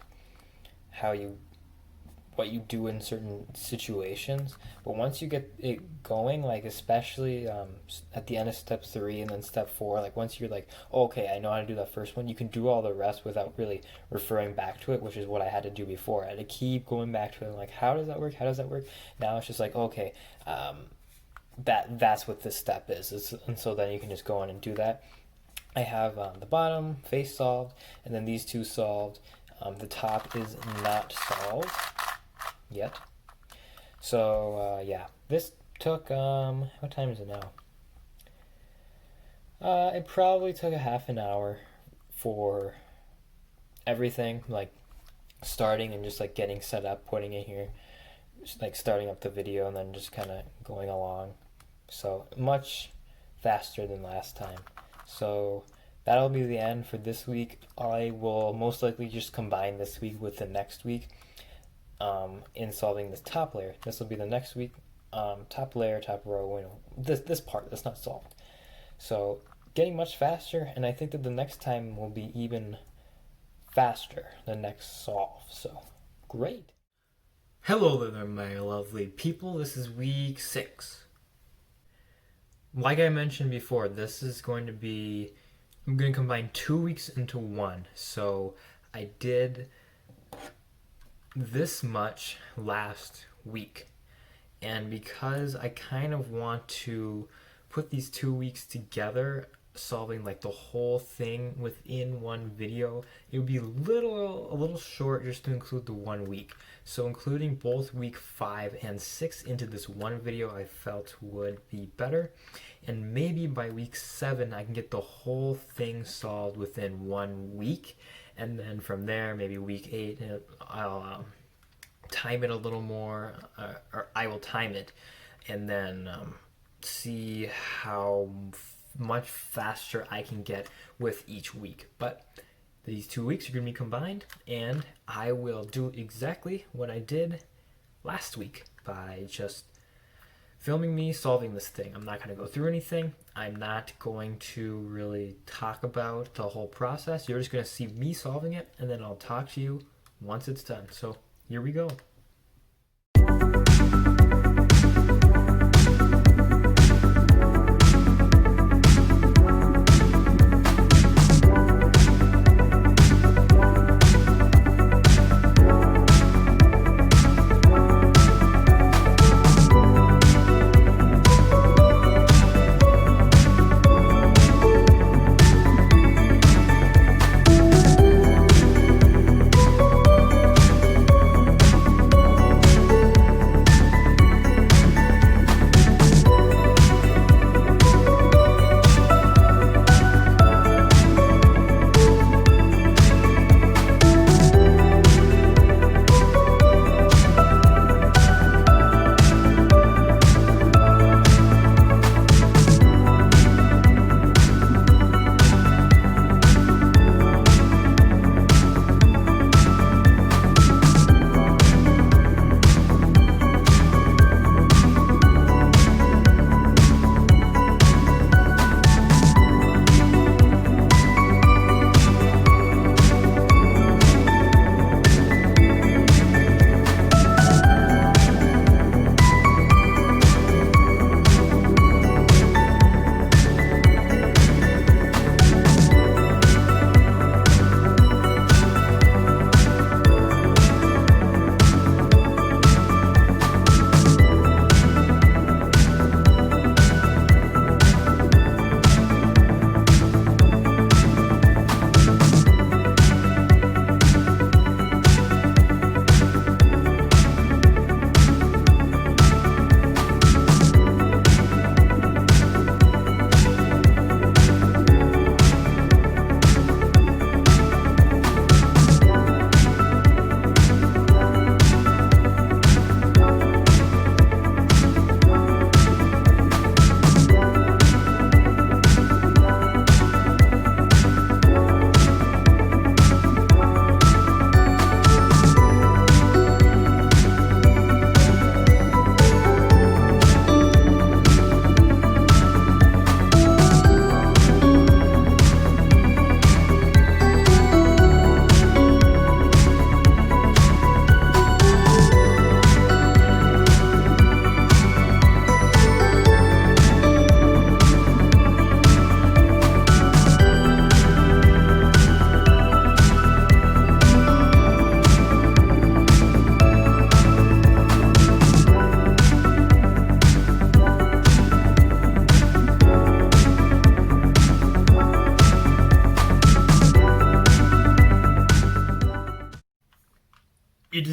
what you do in certain situations. But once you get it going, like especially at the end of step 3 and then step 4, like once you're like, oh, okay, I know how to do that first one, you can do all the rest without really referring back to it, which is what I had to do before. I had to keep going back to it, like, how does that work? How does that work? Now it's just like, okay, that's what this step is. And so then you can just go in and do that. I have the bottom face solved, and then these two solved. The top is not solved yet. So yeah, this took what time is it now? It probably took a half an hour for everything, like starting and just like getting set up, putting it here, just like starting up the video and then just kind of going along. So much faster than last time. So that'll be the end for this week. I will most likely just combine this week with the next week in solving this top layer. This will be the next week. Top layer, top row, you know, this part that's not solved. So getting much faster, and I think that the next time will be even faster, the next solve. So great. Hello there, my lovely people. This is week 6. Like I mentioned before, this is going to be, I'm going to combine 2 weeks into one. So I did this much last week. And because I kind of want to put these 2 weeks together, solving like the whole thing within one video, it would be a little short just to include the 1 week. So including both week 5 and 6 into this one video I felt would be better. And maybe by week 7 I can get the whole thing solved within 1 week. And then from there, maybe week 8, I'll time it a little more, or I will time it, and then see how much faster I can get with each week. But these 2 weeks are going to be combined, and I will do exactly what I did last week by just filming me solving this thing. I'm not going to go through anything. I'm not going to really talk about the whole process. You're just going to see me solving it, and then I'll talk to you once it's done. So here we go.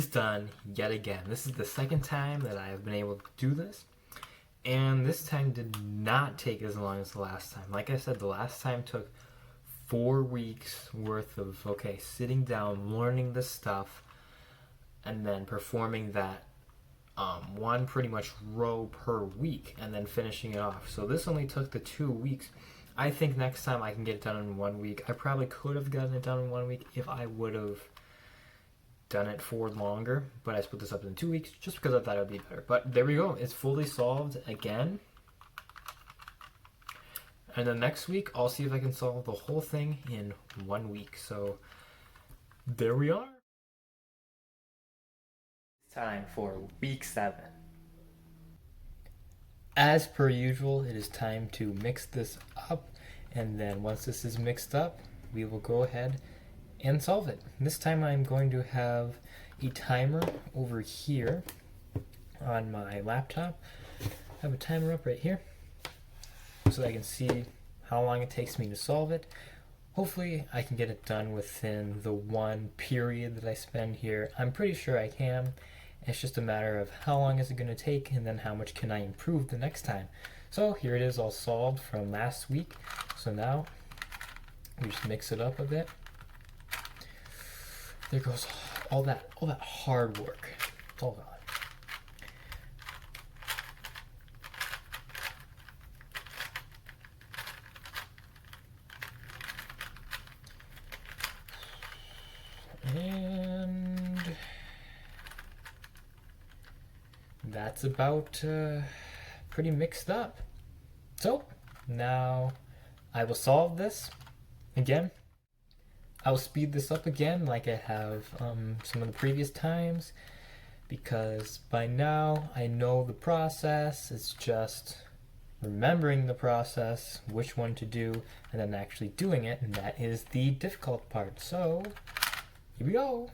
done yet again. This is the second time that I have been able to do this. And this time did not take as long as the last time. Like I said, the last time took 4 weeks worth of, sitting down, learning the stuff, and then performing that one pretty much row per week, and then finishing it off. So this only took the 2 weeks. I think next time I can get it done in 1 week. I probably could have gotten it done in 1 week if I would have done it for longer, but I split this up in 2 weeks just because I thought it would be better. But there we go. It's fully solved again. And then next week, I'll see if I can solve the whole thing in 1 week. So there we are. Time for week 7. As per usual, it is time to mix this up, and then once this is mixed up, we will go ahead and solve it. This time I'm going to have a timer over here on my laptop. I have a timer up right here so that I can see how long it takes me to solve it. Hopefully I can get it done within the 1 period that I spend here. I'm pretty sure I can. It's just a matter of how long is it going to take, and then how much can I improve the next time. So here it is all solved from last week. So now we just mix it up a bit. There goes all that hard work. It's all gone. And that's about pretty mixed up. So now I will solve this again. I will speed this up again like I have some of the previous times, because by now I know the process. It's just remembering the process, which one to do, and then actually doing it, and that is the difficult part. So here we go.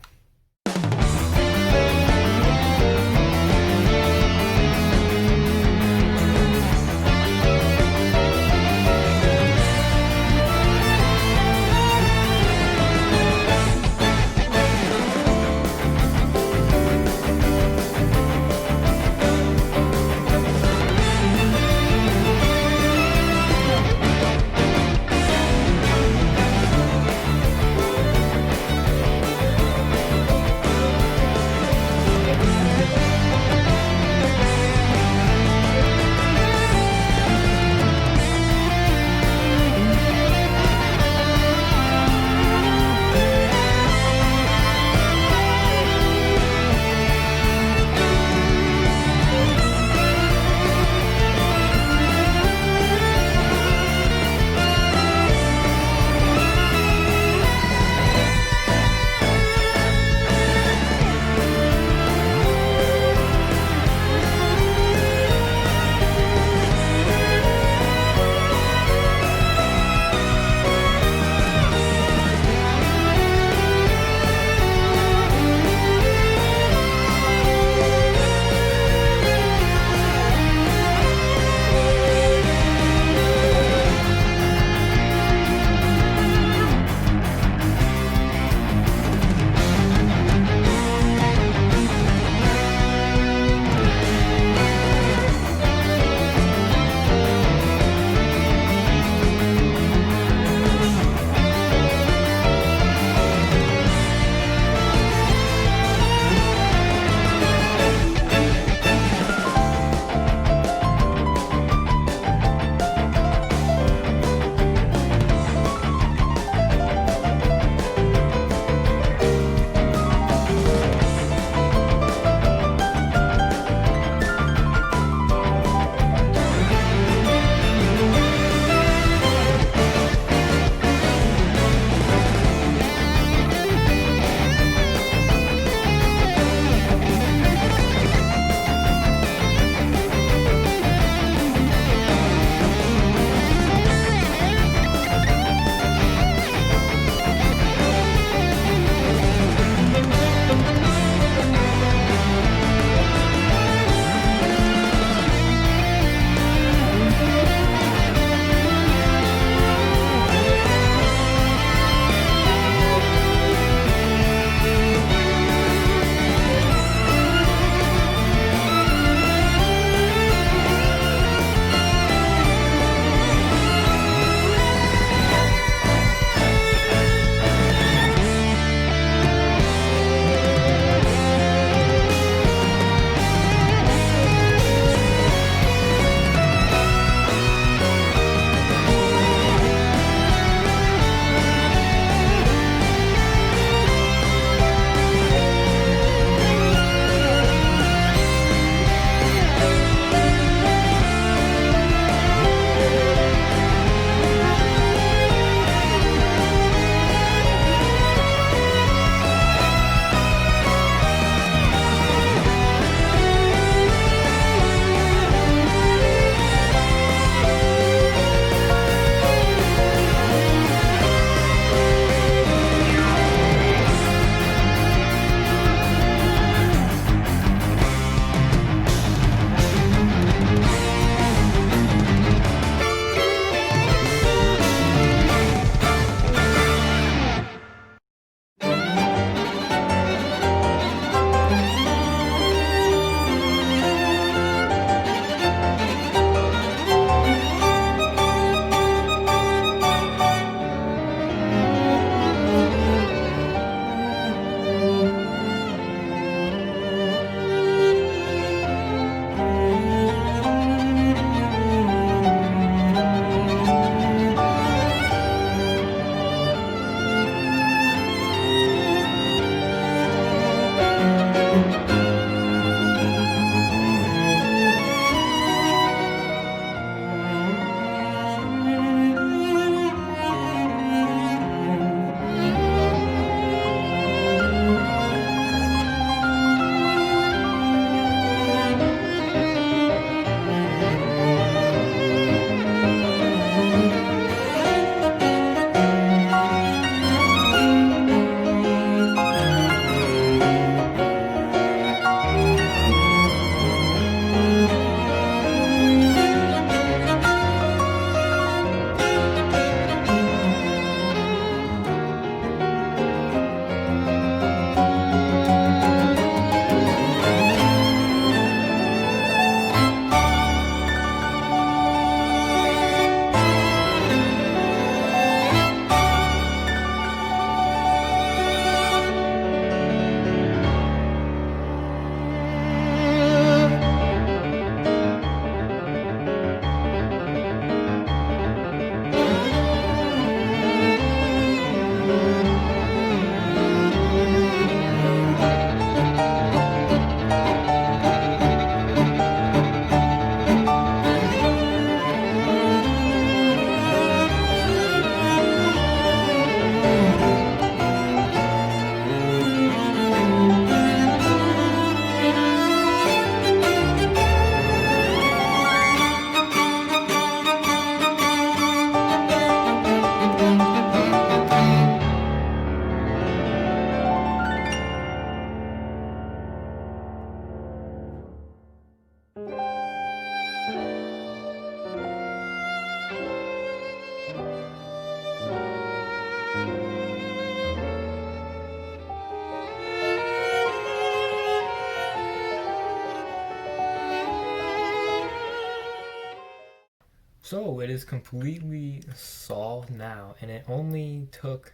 So it is completely solved now, and it only took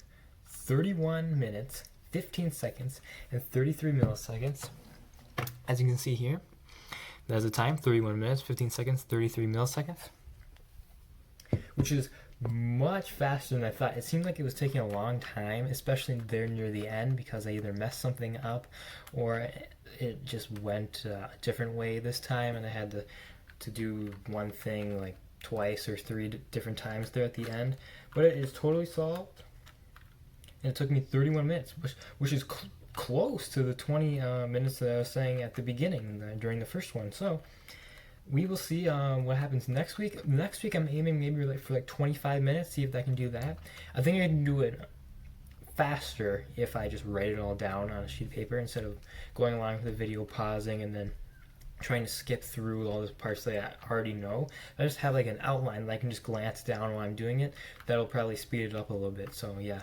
31 minutes, 15 seconds, and 33 milliseconds. As you can see here, there's the time, 31 minutes, 15 seconds, 33 milliseconds, which is much faster than I thought. It seemed like it was taking a long time, especially there near the end, because I either messed something up or it just went a different way this time, and I had to do one thing like twice or three different times there at the end. But it is totally solved, and it took me 31 minutes, which is close to the 20 minutes that I was saying at the beginning during the first one. So we will see what happens next week. Next week I'm aiming maybe for like 25 minutes, see if I can do that. I think I can do it faster if I just write it all down on a sheet of paper instead of going along with the video, pausing, and then trying to skip through all those parts that I already know. I just have like an outline that I can just glance down while I'm doing it. That'll probably speed it up a little bit. So yeah,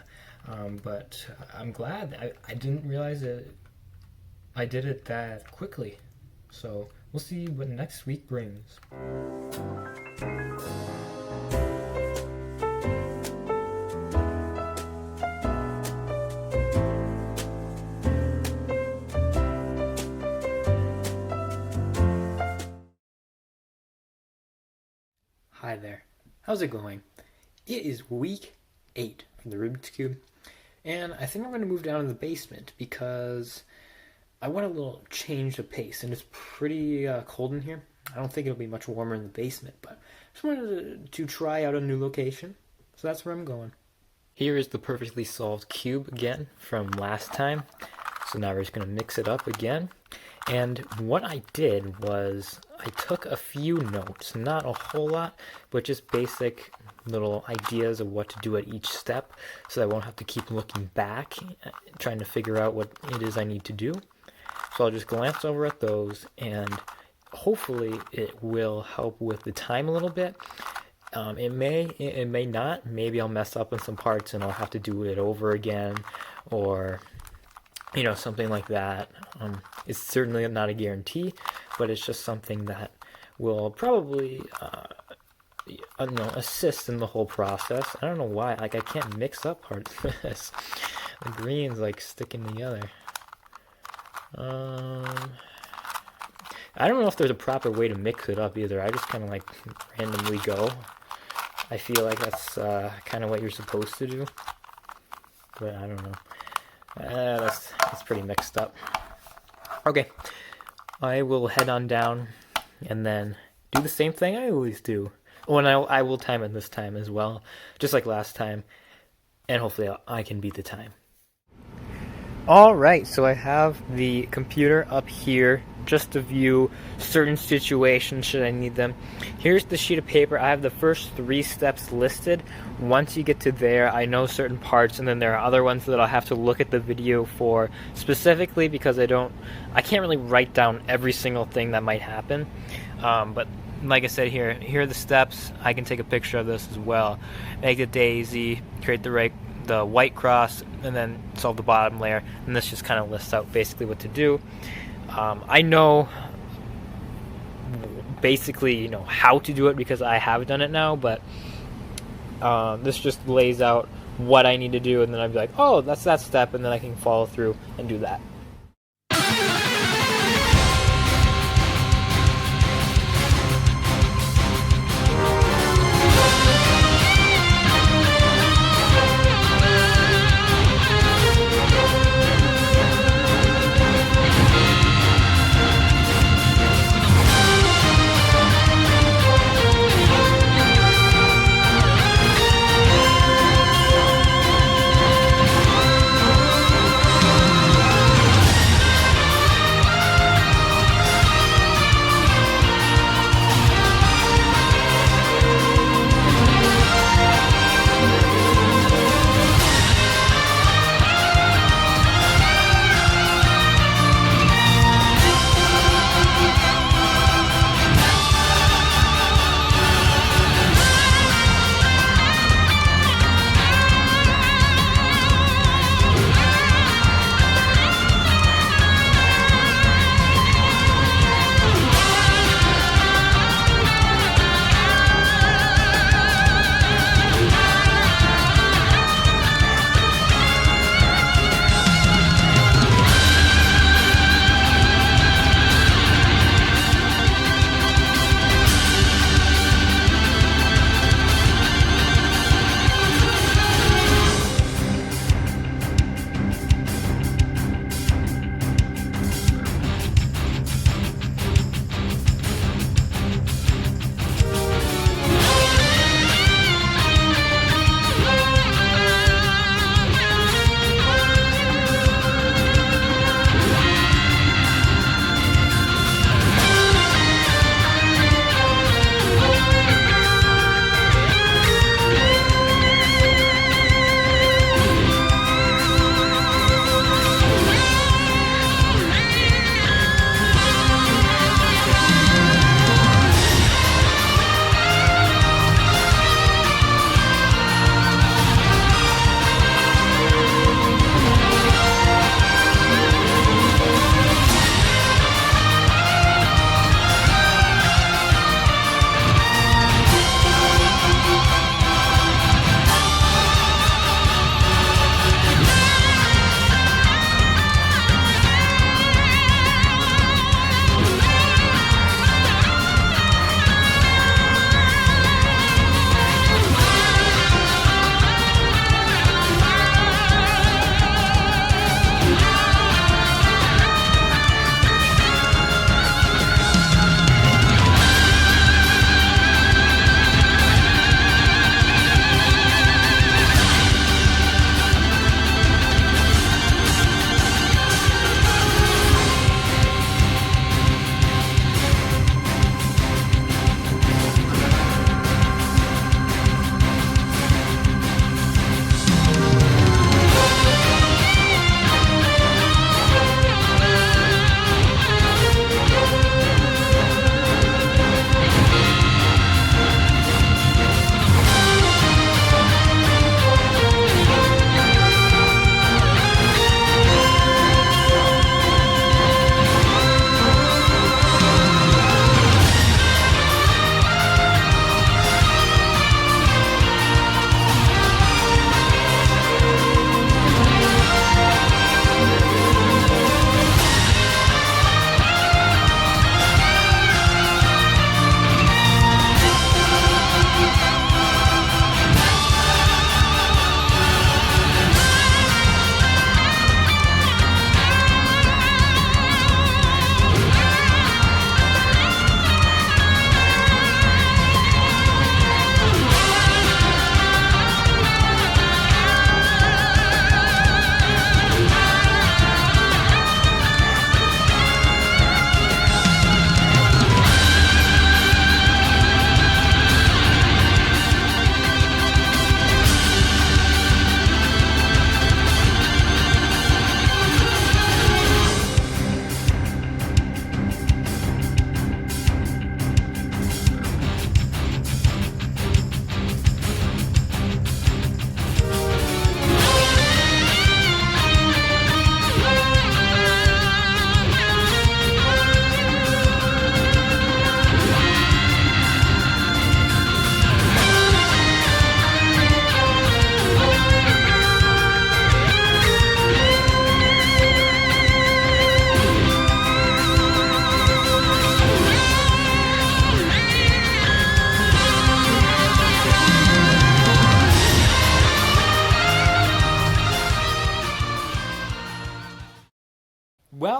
but I'm glad. I didn't realize that I did it that quickly. So we'll see what next week brings. Hi there, how's it going? It is week 8 from the Rubik's Cube, and I think I'm going to move down to the basement because I want a little change of pace, and it's pretty cold in here. I don't think it'll be much warmer in the basement, but I just wanted to try out a new location, so that's where I'm going. Here is the perfectly solved cube again from last time, so now we're just going to mix it up again. And what I did was I took a few notes, not a whole lot, but just basic little ideas of what to do at each step, so I won't have to keep looking back, trying to figure out what it is I need to do. So I'll just glance over at those, and hopefully it will help with the time a little bit. It may not. Maybe I'll mess up in some parts and I'll have to do it over again, or something like that. It's certainly not a guarantee, but it's just something that will probably assist in the whole process. I don't know why, I can't mix up parts of this. The green's like sticking together. I don't know if there's a proper way to mix it up either. I just kind of like randomly go. I feel like that's kind of what you're supposed to do, but I don't know. That's pretty mixed up. Okay, I will head on down and then do the same thing I always do. Oh, and I will time it this time as well, just like last time, and hopefully I can beat the time. Alright, so I have the computer up here just to view certain situations should I need them. Here's the sheet of paper. I have the first 3 steps listed. Once you get to there, I know certain parts, and then there are other ones that I'll have to look at the video for specifically because I can't really write down every single thing that might happen. But like I said, here are the steps. I can take a picture of this as well. Make the daisy, create the white cross, and then solve the bottom layer, and this just kind of lists out basically what to do. I know basically how to do it because I have done it now, but this just lays out what I need to do, and then I'd be like, oh, that's that step, and then I can follow through and do that.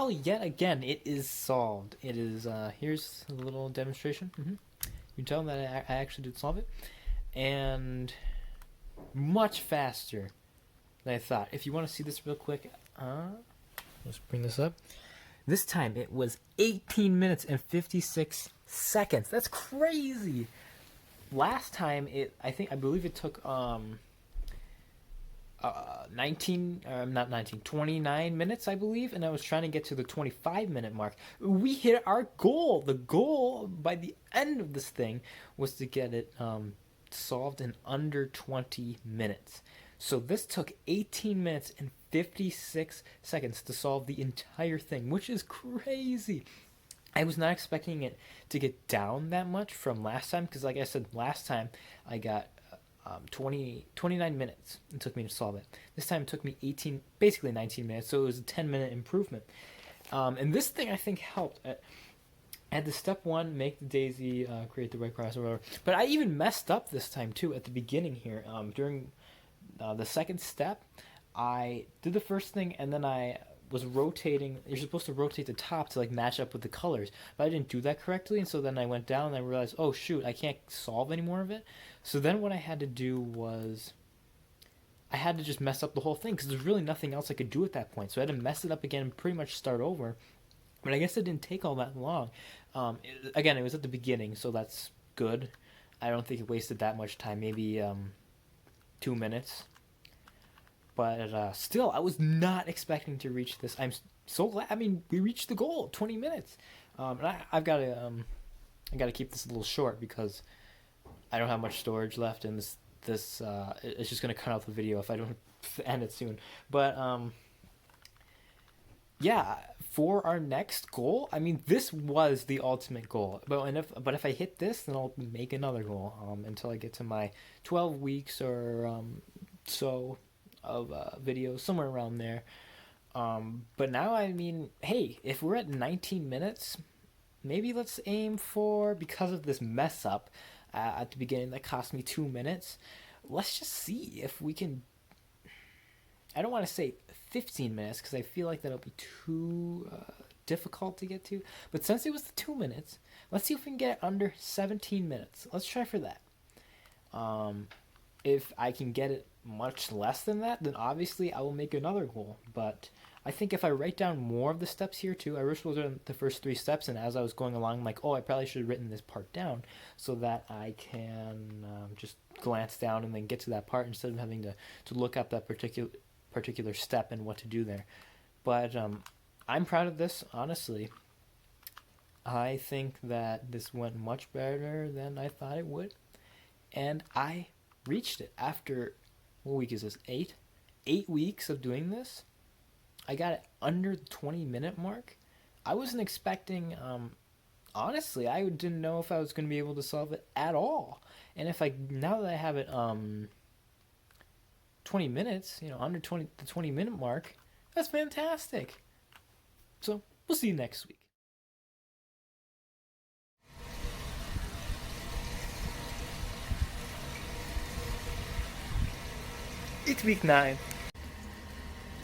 well, yet again, it is solved. It is, here's a little demonstration. You can tell that I actually did solve it. And much faster than I thought. If you want to see this real quick, let's bring this up. This time it was 18 minutes and 56 seconds. That's crazy. Last time I believe it took 29 minutes, I believe, and I was trying to get to the 25-minute mark. We hit our goal. The goal by the end of this thing was to get it solved in under 20 minutes. So this took 18 minutes and 56 seconds to solve the entire thing, which is crazy. I was not expecting it to get down that much from last time, because like I said, last time I got 29 minutes it took me to solve it. This time it took me 19 minutes, so it was a 10-minute improvement. And this thing I think helped. I had the step 1, make the daisy, create the red cross or whatever. But I even messed up this time too at the beginning here. During the second step, I did the first thing and then I was rotating. You're supposed to rotate the top to like match up with the colors, but I didn't do that correctly, and so then I went down and I realized, oh shoot, I can't solve any more of it. So then what I had to do was I had to just mess up the whole thing, because there's really nothing else I could do at that point. So I had to mess it up again and pretty much start over. But I guess it didn't take all that long. Again, it was at the beginning, so that's good. I don't think it wasted that much time, maybe 2 minutes. But still, I was not expecting to reach this. I'm so glad. I mean, we reached the goal, 20 minutes. And I've got to keep this a little short because I don't have much storage left, and this it's just gonna cut out the video if I don't end it soon. But yeah, for our next goal, I mean, this was the ultimate goal. But if I hit this, then I'll make another goal until I get to my 12 weeks or so of videos, somewhere around there. But now, I mean, hey, if we're at 19 minutes, maybe let's aim for, because of this mess up at the beginning that cost me 2 minutes, let's just see if we can. I don't want to say 15 minutes because I feel like that'll be too difficult to get to. But since it was the 2 minutes, let's see if we can get it under 17 minutes. Let's try for that. If I can get it much less than that, then obviously I will make another goal. But I think if I write down more of the steps here too, I was supposed to do the first 3 steps, and as I was going along, I'm like, oh, I probably should have written this part down so that I can just glance down and then get to that part instead of having to look up that particular step and what to do there. But I'm proud of this, honestly. I think that this went much better than I thought it would, and I reached it after, what week is this, 8 weeks of doing this. I got it under the 20-minute mark. I wasn't expecting, honestly, I didn't know if I was going to be able to solve it at all. And now that I have it 20 minutes, under the 20-minute mark, that's fantastic. So we'll see you next week. It's week 9.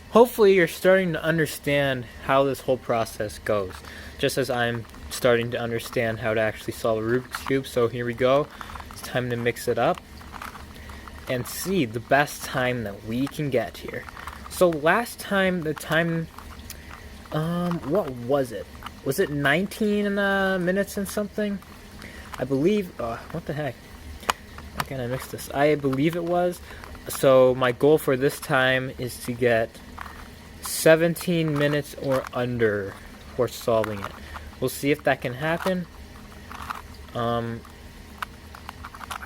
Hopefully you're starting to understand how this whole process goes, just as I'm starting to understand how to actually solve a Rubik's Cube. So here we go. It's time to mix it up and see the best time that we can get here. So last time, the time, what was it? Was it 19 minutes and something? I believe, what the heck? How can I mix this? I believe it was. So my goal for this time is to get 17 minutes or under for solving it. We'll see if that can happen. I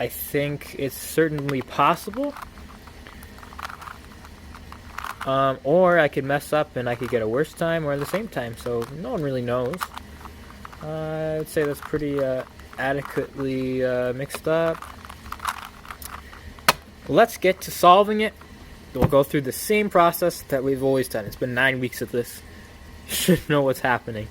think it's certainly possible. Or I could mess up and I could get a worse time or the same time, so no one really knows. I'd say that's pretty adequately mixed up. Let's get to solving it. We'll go through the same process that we've always done. It's been 9 weeks of this. You should know what's happening.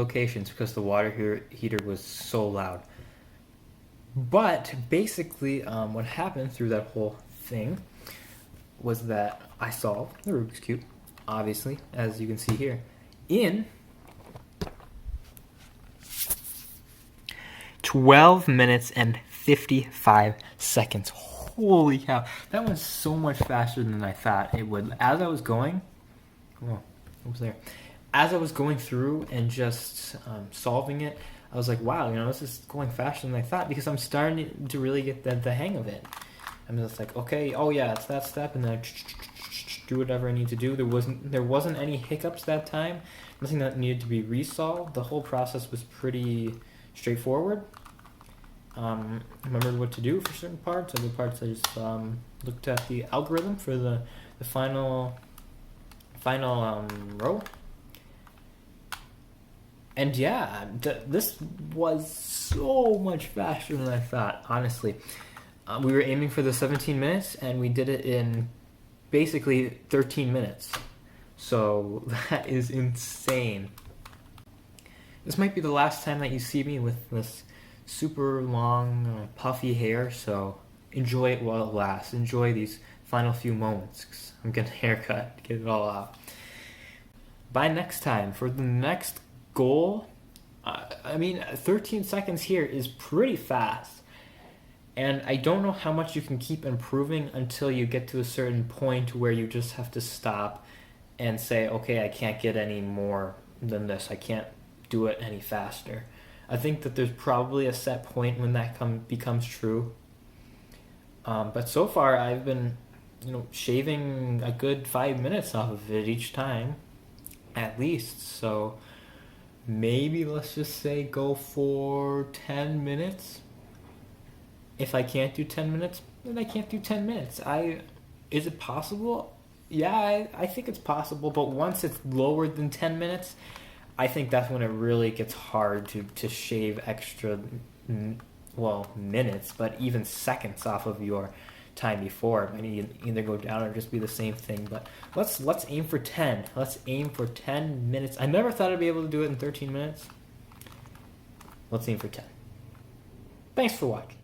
locations because the water heater was so loud. But basically, what happened through that whole thing was that I solved the Rubik's Cube, obviously, as you can see here, in 12 minutes and 55 seconds. Holy cow. That went so much faster than I thought it would. As I was going, As I was going through and just solving it, I was like, wow, this is going faster than I thought, because I'm starting to really get the hang of it. I'm just like, okay, oh yeah, it's that step, and then do whatever I need to do. There wasn't any hiccups that time. Nothing that needed to be resolved. The whole process was pretty straightforward. Remembered what to do for certain parts. Other parts I just looked at the algorithm for the final row. And yeah, this was so much faster than I thought, honestly. We were aiming for the 17 minutes, and we did it in basically 13 minutes. So that is insane. This might be the last time that you see me with this super long, puffy hair, so enjoy it while it lasts. Enjoy these final few moments, 'cause I'm getting a haircut to get it all out. By next time, for the next goal, 13 seconds here is pretty fast. And I don't know how much you can keep improving until you get to a certain point where you just have to stop and say, okay, I can't get any more than this. I can't do it any faster. I think that there's probably a set point when that becomes true. But so far, I've been, shaving a good 5 minutes off of it each time, at least. So maybe let's just say go for 10 minutes. If I can't do 10 minutes, then I can't do 10 minutes. Is it possible? Yeah, I think it's possible. But once it's lower than 10 minutes, I think that's when it really gets hard to shave extra, minutes, but even seconds off of your time before. I mean, either go down or just be the same thing. But let's aim for 10. Let's aim for 10 minutes. I never thought I'd be able to do it in 13 minutes. Let's aim for 10. Thanks for watching.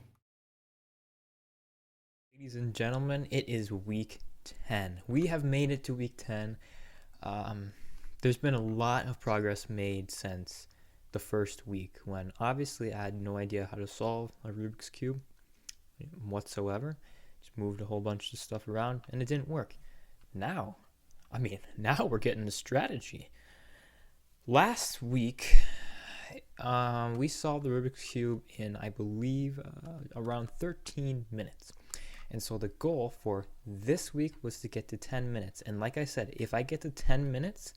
Ladies and gentlemen, it is week 10. We have made it to week 10. There's been a lot of progress made since the first week, when obviously I had no idea how to solve a Rubik's Cube whatsoever. Just moved a whole bunch of stuff around and it didn't work. Now we're getting the strategy. Last week, we solved the Rubik's Cube in, I believe, around 13 minutes. And so the goal for this week was to get to 10 minutes. And like I said, if I get to 10 minutes,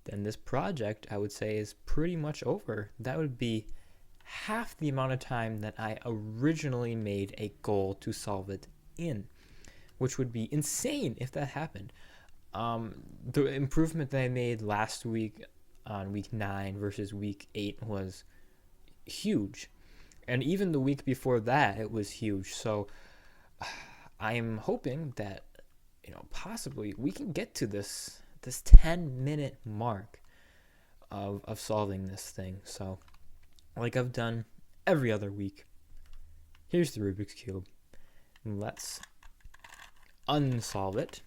then this project, I would say, is pretty much over. That would be half the amount of time that I originally made a goal to solve it in, which would be insane if that happened. The improvement that I made last week on week 9 versus week 8 was huge. And even the week before that, it was huge. So I'm hoping that, possibly we can get to this 10-minute mark of solving this thing. So, like I've done every other week, here's the Rubik's Cube. Let's unsolve it.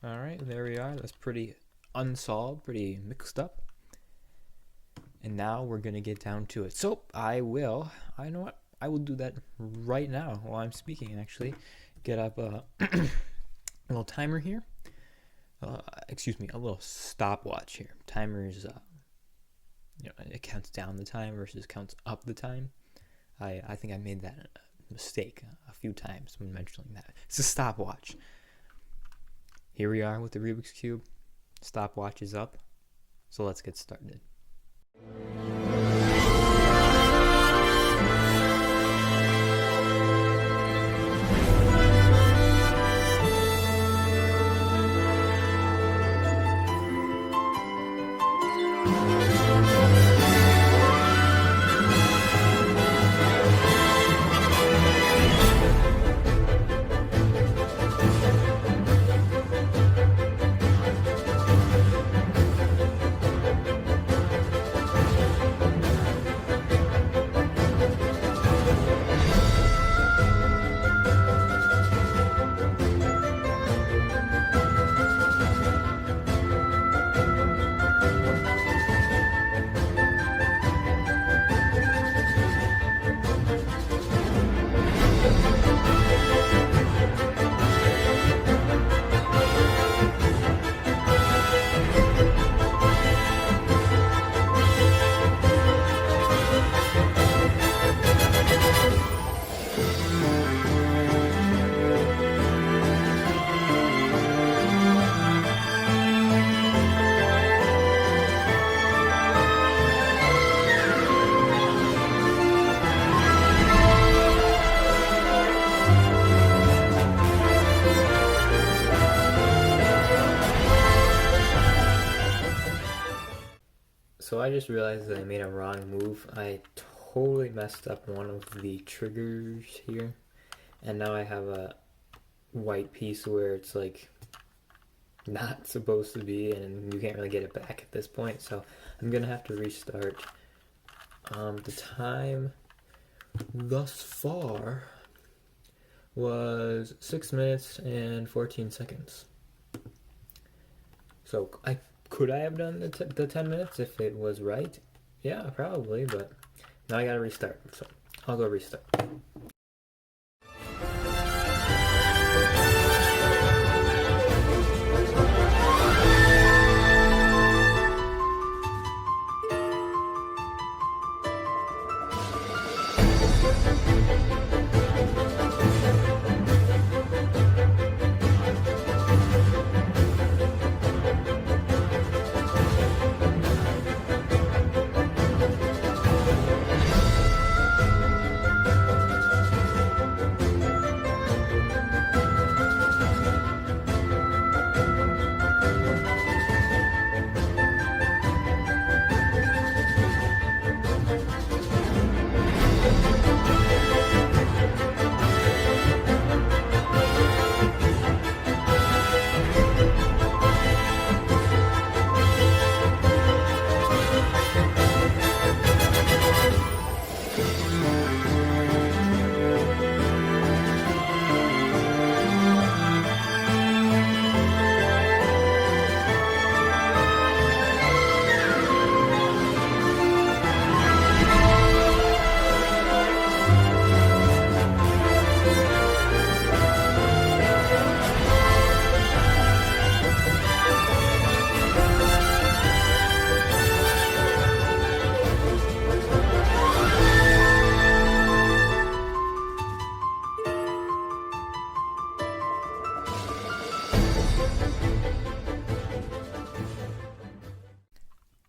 All right, there we are. That's pretty unsolved, pretty mixed up. And now we're going to get down to it. So I know what? I will do that right now while I'm speaking, actually. Get up a little timer here. A little stopwatch here. Timer is, it counts down the time versus counts up the time. I think I made that mistake a few times when mentioning that. It's a stopwatch. Here we are with the Rubik's Cube. Stopwatch is up. So let's get started. So I just realized that I made a wrong move. I totally messed up one of the triggers here. And now I have a white piece where it's like not supposed to be, and you can't really get it back at this point. So I'm gonna have to restart. The time thus far was 6 minutes and 14 seconds. So could I have done the 10 minutes if it was right? Yeah, probably, but now I gotta restart. So I'll go restart.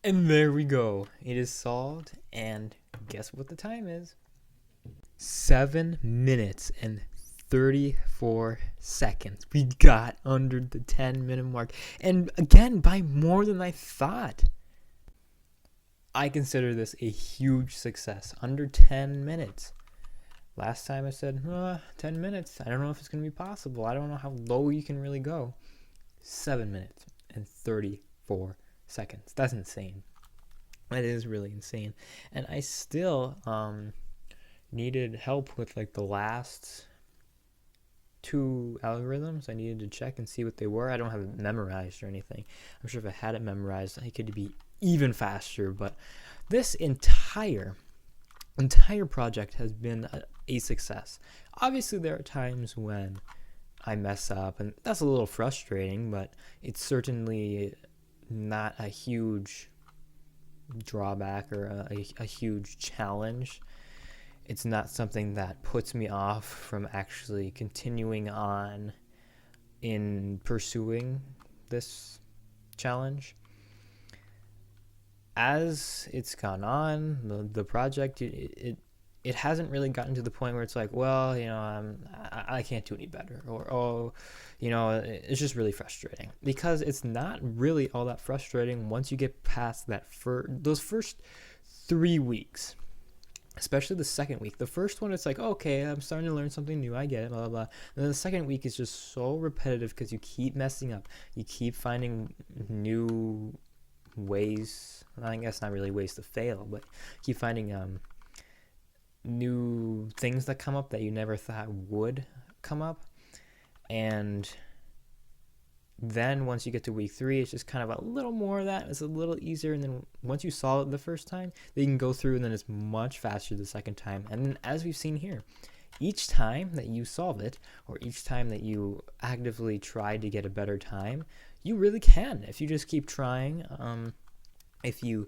And there we go. It is solved, and guess what the time is? 7 minutes and 34 seconds. We got under the 10-minute mark, and again, by more than I thought. I consider this a huge success. Under 10 minutes. Last time I said, 10 minutes. I don't know if it's going to be possible. I don't know how low you can really go. 7 minutes and 34 seconds. That's insane. That is really insane. And I still needed help with like the last 2 algorithms. I needed to check and see what they were. I don't have it memorized or anything. I'm sure if I had it memorized, I could be even faster. But this entire project has been a success. Obviously, there are times when I mess up, and that's a little frustrating, but it's certainly not a huge drawback or a huge challenge. It's not something that puts me off from actually continuing on in pursuing this challenge. As it's gone on, the project, it hasn't really gotten to the point where it's like, well, I can't do any better, or it's just really frustrating, because it's not really all that frustrating once you get past those first 3 weeks, especially the second week. The first one, it's like, okay, I'm starting to learn something new, I get it, blah, blah, blah. And then the second week is just so repetitive because you keep messing up. You keep finding new ways, I guess not really ways to fail, but keep finding new things that come up that you never thought would come up. And then once you get to week 3, it's just kind of a little more of that. It's a little easier, and then once you solve it the first time, then you can go through, and then it's much faster the second time. And then, as we've seen here, each time that you solve it, or each time that you actively try to get a better time, you really can, if you just keep trying. If you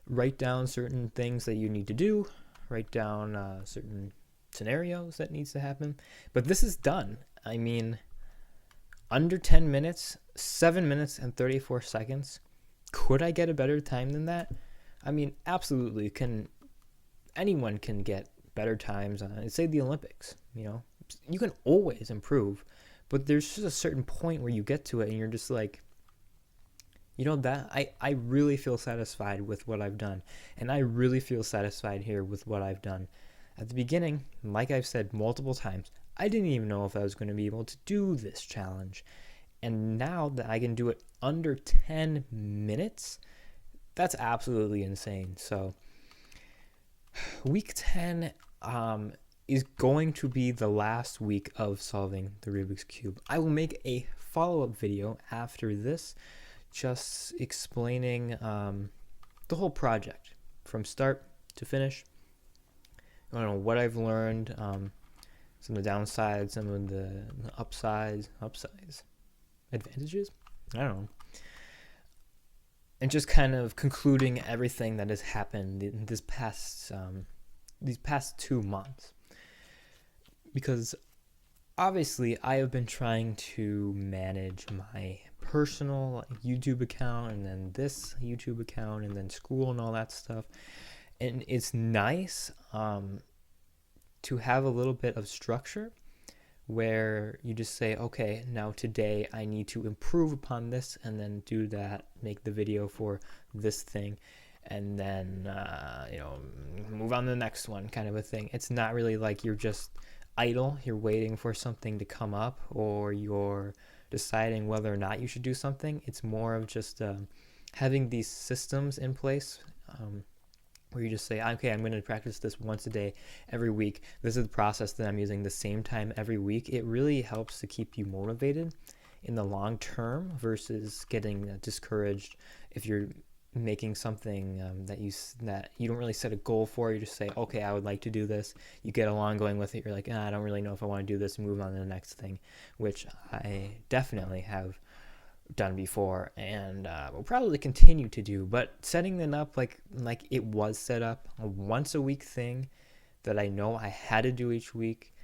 write down certain things that you need to do, write down certain scenarios that needs to happen. But this is done. I mean, under 10 minutes, 7 minutes and 34 seconds. Could I get a better time than that? I mean, absolutely. Anyone can get better times on, say, the Olympics. You can always improve, but there's just a certain point where you get to it and you're just like, that I really feel satisfied with what I've done, and I really feel satisfied here with what I've done. At the beginning, like I've said multiple times, I didn't even know if I was going to be able to do this challenge, and now that I can do it under 10 minutes, that's absolutely insane. So week 10 is going to be the last week of solving the Rubik's Cube. I will make a follow-up video after this, just explaining the whole project from start to finish. I don't know what I've learned, some of the downsides, some of the upsides, advantages, I don't know. And just kind of concluding everything that has happened in these past 2 months. Because obviously I have been trying to manage my personal YouTube account and then this YouTube account and then school and all that stuff. And it's nice to have a little bit of structure where you just say, okay, now today I need to improve upon this and then do that, make the video for this thing, and then, move on to the next one kind of a thing. It's not really like you're just idle, you're waiting for something to come up or you're deciding whether or not you should do something. It's more of just having these systems in place where you just say, okay, I'm going to practice this once a day, every week. This is the process that I'm using the same time every week. It really helps to keep you motivated in the long term versus getting discouraged if you're making something that you don't really set a goal for. You just say, okay, I would like to do this. You get along going with it. You're like, I don't really know if I want to do this, and move on to the next thing, which I definitely have done before and will probably continue to do. But setting them up like it was set up, a once a week thing that I know I had to do each week.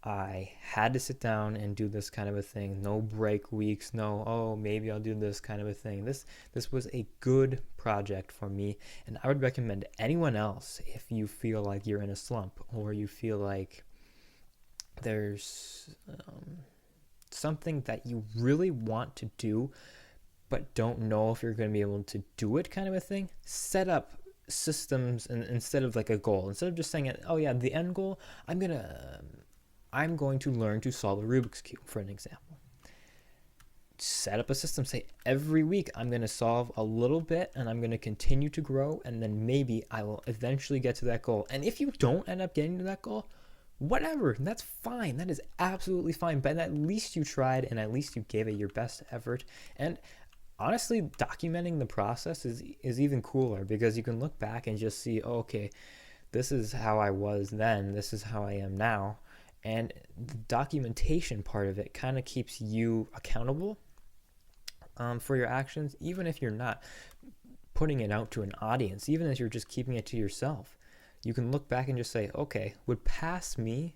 I had to sit down and do this kind of a thing. No break weeks, no, maybe I'll do this kind of a thing. This was a good project for me, and I would recommend anyone else if you feel like you're in a slump or you feel like there's something that you really want to do but don't know if you're going to be able to do it kind of a thing. Set up systems, and instead of like a goal, instead of just saying, oh yeah, the end goal, I'm going to learn to solve a Rubik's Cube, for an example. Set up a system, say every week I'm going to solve a little bit and I'm going to continue to grow, and then maybe I will eventually get to that goal. And if you don't end up getting to that goal, whatever, that's fine. That is absolutely fine. But at least you tried and at least you gave it your best effort. And honestly, documenting the process is even cooler because you can look back and just see, oh, okay, this is how I was then, this is how I am now. And the documentation part of it kind of keeps you accountable for your actions, even if you're not putting it out to an audience, even if you're just keeping it to yourself. You can look back and just say, okay, would past me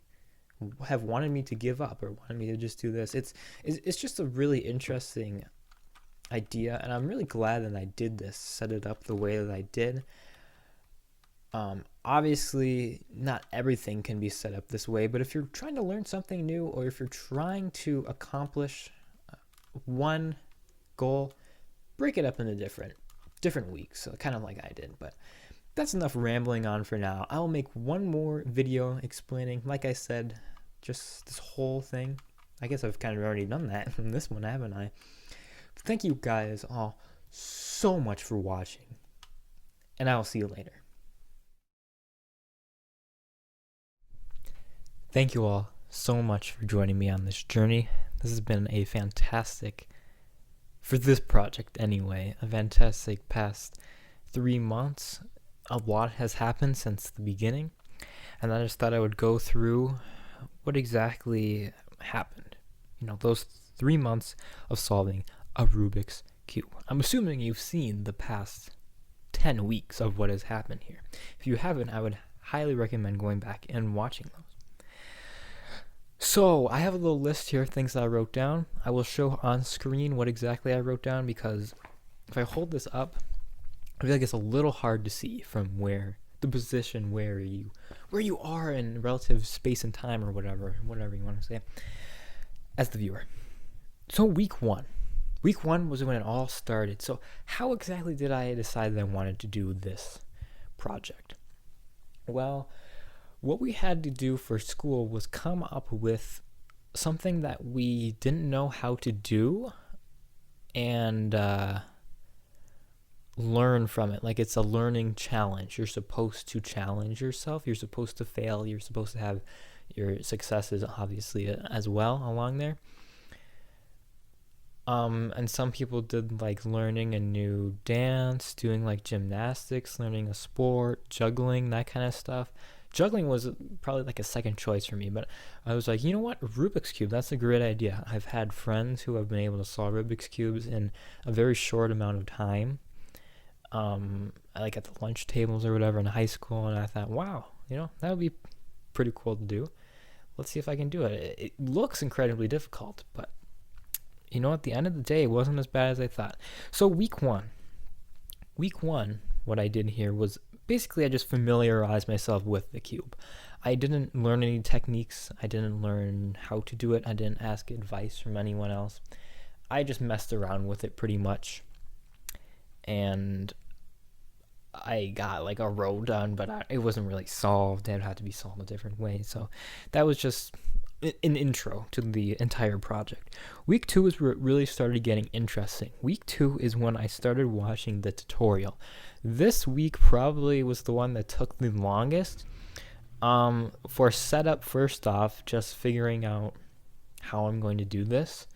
have wanted me to give up or wanted me to just do this? It's just a really interesting idea, and I'm really glad that I did this, set it up the way that I did. Obviously, not everything can be set up this way, but if you're trying to learn something new or if you're trying to accomplish one goal, break it up into different weeks, so kind of like I did. But that's enough rambling on for now. I'll make one more video explaining, like I said, just this whole thing. I guess I've kind of already done that in this one, haven't I? But thank you guys all so much for watching, and I will see you later. Thank you all so much for joining me on this journey. This has been a fantastic, for this project anyway, a fantastic past 3 months. A lot has happened since the beginning, and I just thought I would go through what exactly happened. Those 3 months of solving a Rubik's Cube. I'm assuming you've seen the past 10 weeks of what has happened here. If you haven't, I would highly recommend going back and watching those. So I have a little list here of things that I wrote down. I will show on screen what exactly I wrote down, because if I hold this up, I feel like it's a little hard to see from where the position where you are in relative space and time, or whatever you want to say, as the viewer. So week 1, Week 1 was when it all started. So how exactly did I decide that I wanted to do this project? Well, what we had to do for school was come up with something that we didn't know how to do and learn from it. Like, it's a learning challenge. You're supposed to challenge yourself. You're supposed to fail. You're supposed to have your successes, obviously, as well along there. And some people did like learning a new dance, doing like gymnastics, learning a sport, juggling, that kind of stuff. Juggling was probably like a second choice for me, but I was like, you know what, Rubik's Cube, that's a great idea. I've had friends who have been able to solve Rubik's Cubes in a very short amount of time, like at the lunch tables or whatever in high school, and I thought, wow, that would be pretty cool to do. Let's see if I can do it. It looks incredibly difficult, but at the end of the day, it wasn't as bad as I thought. So week one, what I did here was basically I just familiarized myself with the cube. I didn't learn any techniques. I didn't learn how to do it. I didn't ask advice from anyone else. I just messed around with it pretty much. And I got like a row done, but it wasn't really solved. It had to be solved a different way. So that was just an intro to the entire project. Week 2 is where it really started getting interesting. Week 2 is when I started watching the tutorial. This week probably was the one that took the longest. For setup, first off, just figuring out how I'm going to do this,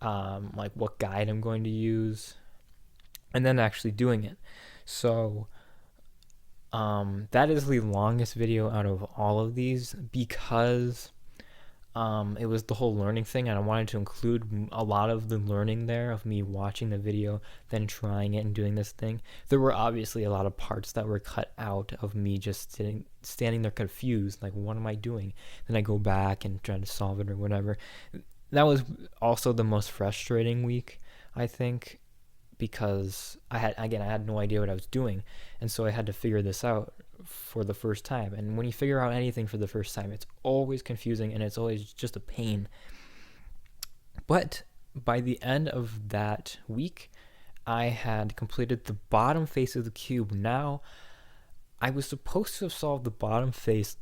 like what guide I'm going to use, and then actually doing it. So that is the longest video out of all of these because it was the whole learning thing, and I wanted to include a lot of the learning there of me watching the video, then trying it and doing this thing. There were obviously a lot of parts that were cut out of me just standing there confused, like, what am I doing? Then I go back and try to solve it or whatever. That was also the most frustrating week, I think, because I had no idea what I was doing, and so I had to figure this out for the first time. And when you figure out anything for the first time, it's always confusing and it's always just a pain. But by the end of that week, I had completed the bottom face of the cube. Now, I was supposed to have solved the bottom face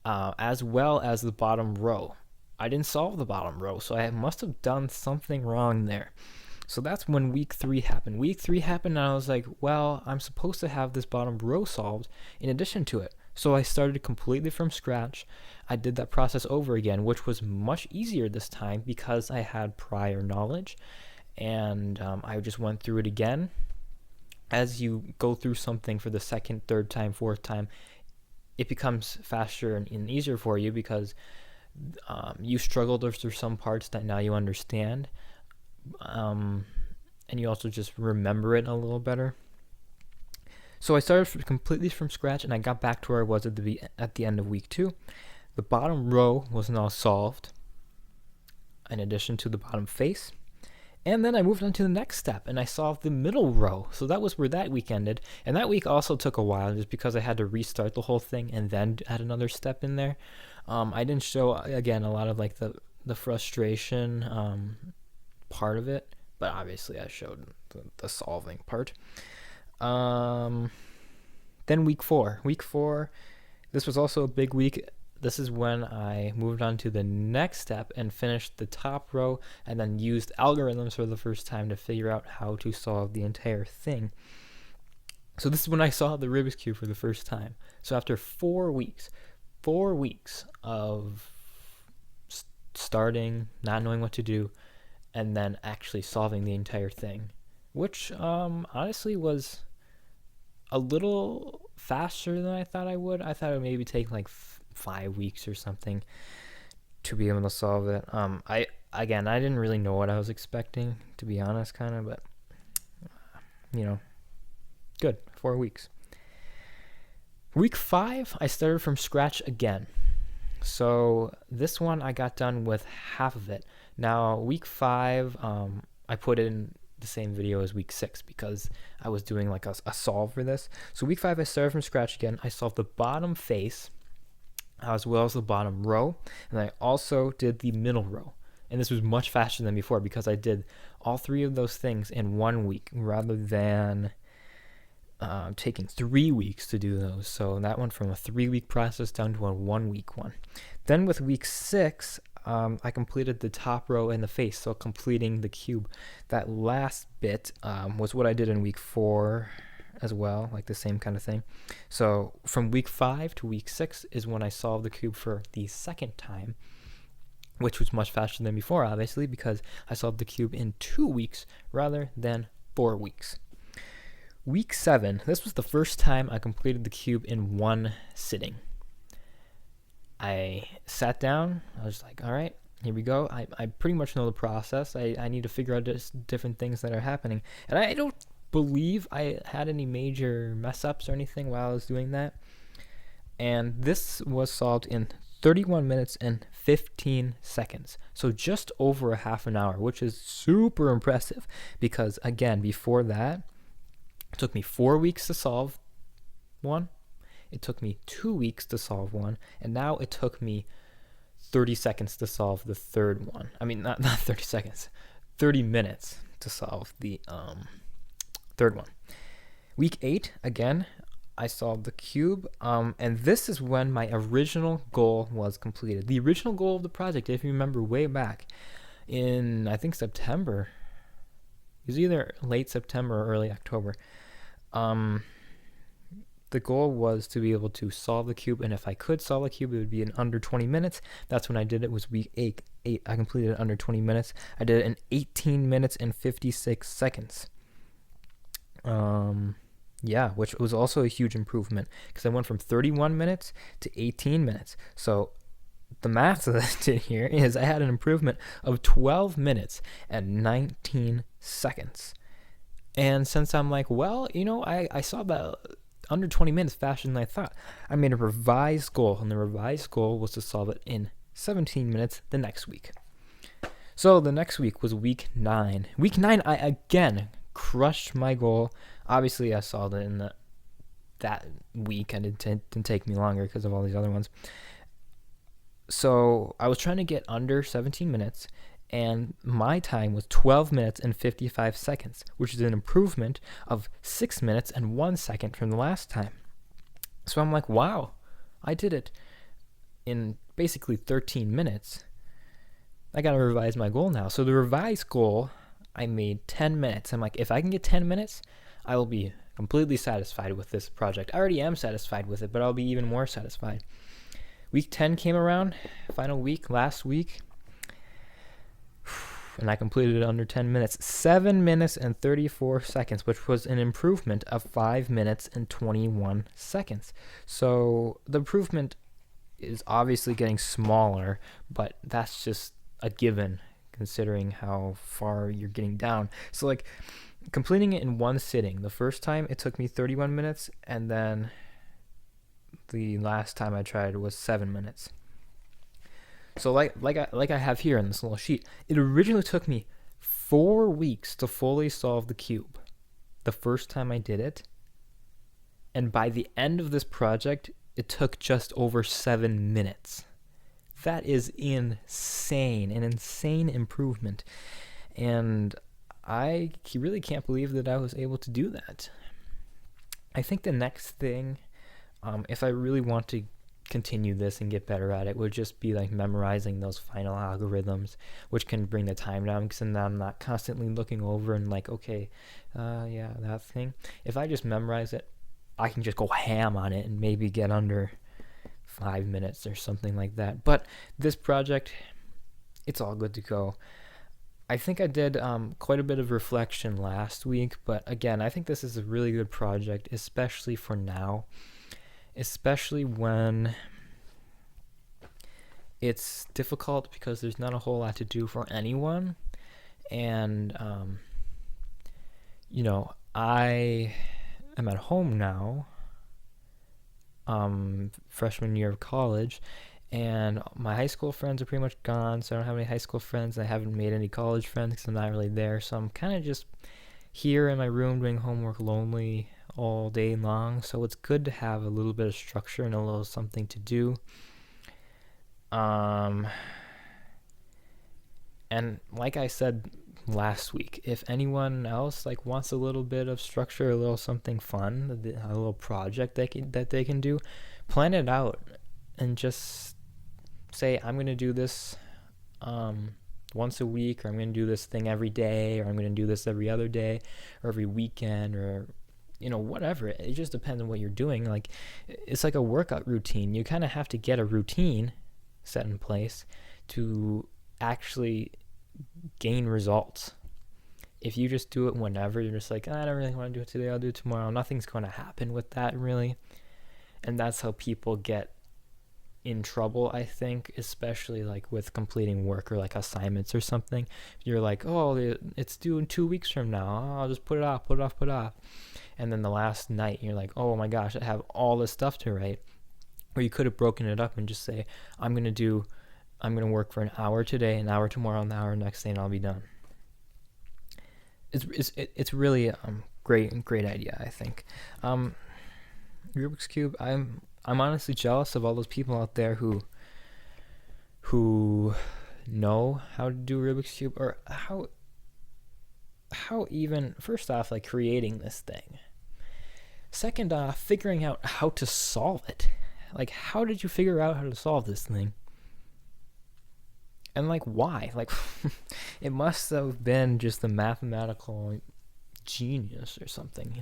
as well as the bottom row. I didn't solve the bottom row, so I must have done something wrong there. So that's when week 3 happened. Week 3 happened and I was like, well, I'm supposed to have this bottom row solved in addition to it. So I started completely from scratch. I did that process over again, which was much easier this time because I had prior knowledge. And I just went through it again. As you go through something for the second, third time, fourth time, it becomes faster and easier for you because you struggled through some parts that now you understand. And you also just remember it a little better. So I started completely from scratch, and I got back to where I was at the end of week 2. The bottom row was now solved, in addition to the bottom face. And then I moved on to the next step, and I solved the middle row. So that was where that week ended. And that week also took a while, just because I had to restart the whole thing and then add another step in there. I didn't show, again, a lot of like the frustration part of it, but obviously I showed the solving part. Then week 4, this was also a big week. This is when I moved on to the next step and finished the top row, and then used algorithms for the first time to figure out how to solve the entire thing. So this is when I saw the Rubik's Cube for the first time. So after 4 weeks of starting, not knowing what to do, and then actually solving the entire thing, which honestly was a little faster than I thought I would. I thought it would maybe take like 5 weeks or something to be able to solve it. I didn't really know what I was expecting, to be honest, kind of, but good. 4 weeks. Week 5, I started from scratch again. So this one I got done with half of it. Now, week 5, I put in the same video as week 6 because I was doing like a solve for this. So week 5, I started from scratch again. I solved the bottom face as well as the bottom row, and I also did the middle row. And this was much faster than before because I did all 3 of those things in 1 week rather than taking 3 weeks to do those. So that went from a 3-week process down to a 1-week one. Then with week 6, I completed the top row and the face, so completing the cube. That last bit was what I did in week 4 as well, like the same kind of thing. So from week 5 to week 6 is when I solved the cube for the second time, which was much faster than before, obviously, because I solved the cube in 2 weeks rather than 4 weeks. Week 7, this was the first time I completed the cube in one sitting. I sat down, I was like, all right, here we go. I pretty much know the process. I need to figure out different things that are happening. And I don't believe I had any major mess ups or anything while I was doing that. And this was solved in 31 minutes and 15 seconds. So just over a half an hour, which is super impressive because, again, before that, it took me 4 weeks to solve one. It took me 2 weeks to solve one. And now it took me 30 seconds to solve the third one. I mean, not 30 seconds, 30 minutes to solve the third one. Week 8, again, I solved the cube, and this is when my original goal was completed. The original goal of the project, if you remember way back in, I think, September, it was either late September or early October, the goal was to be able to solve the cube, and if I could solve the cube, it would be in under 20 minutes. That's when I did it. It was week 8. I completed it under 20 minutes. I did it in 18 minutes and 56 seconds. Yeah, which was also a huge improvement because I went from 31 minutes to 18 minutes. So the math that I did here is I had an improvement of 12 minutes and 19 seconds. And since I'm like, well, I saw that under 20 minutes faster than I thought, I made a revised goal, and the revised goal was to solve it in 17 minutes the next week. So the next week was week 9. Week 9, I again crushed my goal. Obviously, I solved it in that week, and it didn't take me longer because of all these other ones. So I was trying to get under 17 minutes, and my time was 12 minutes and 55 seconds, which is an improvement of 6 minutes and 1 second from the last time. So I'm like, wow, I did it in basically 13 minutes. I got to revise my goal now. So the revised goal, I made 10 minutes. I'm like, if I can get 10 minutes, I will be completely satisfied with this project. I already am satisfied with it, but I'll be even more satisfied. Week 10 came around, final week, last week, and I completed it under 10 minutes. 7 minutes and 34 seconds, which was an improvement of 5 minutes and 21 seconds. So the improvement is obviously getting smaller, but that's just a given considering how far you're getting down. So like completing it in one sitting, the first time it took me 31 minutes, and then the last time I tried was 7 minutes. So like I have here in this little sheet, it originally took me 4 weeks to fully solve the cube the first time I did it. And by the end of this project, it took just over 7 minutes. That is insane, an insane improvement. And I really can't believe that I was able to do that. I think the next thing, if I really want to continue this and get better at it, would just be like memorizing those final algorithms, which can bring the time down because then I'm not constantly looking over and like, okay, yeah, that thing. If I just memorize it, I can just go ham on it and maybe get under 5 minutes or something like that. But this project, it's all good to go. I think I did quite a bit of reflection last week, but again, I think this is a really good project, especially for now. Especially when it's difficult because there's not a whole lot to do for anyone. And, I am at home now, freshman year of college, and my high school friends are pretty much gone, so I don't have any high school friends. I haven't made any college friends because I'm not really there, so I'm kind of just here in my room doing homework lonely all day long. So it's good to have a little bit of structure and a little something to do. And like I said last week, if anyone else like wants a little bit of structure, a little something fun, a little project that they can do, plan it out and just say, I'm going to do this once a week, or I'm going to do this thing every day, or I'm going to do this every other day, or every weekend, or whatever. It just depends on what you're doing. Like, it's like a workout routine. You kind of have to get a routine set in place to actually gain results. If you just do it whenever, you're just like, I don't really want to do it today, I'll do it tomorrow, nothing's going to happen with that, really. And that's how people get in trouble, I think, especially like with completing work or like assignments or something. You're like, oh, it's due in 2 weeks from now, I'll just put it off. And then the last night you're like, oh my gosh, I have all this stuff to write. Or you could have broken it up and just say, I'm going to work for an hour today, an hour tomorrow, an hour next day, and I'll be done. It's really a great idea, I think. Rubik's Cube, I'm honestly jealous of all those people out there who know how to do Rubik's Cube, or how even, first off, like creating this thing. Second off, figuring out how to solve it. Like, how did you figure out how to solve this thing? And like, why? Like, it must have been just a mathematical genius or something,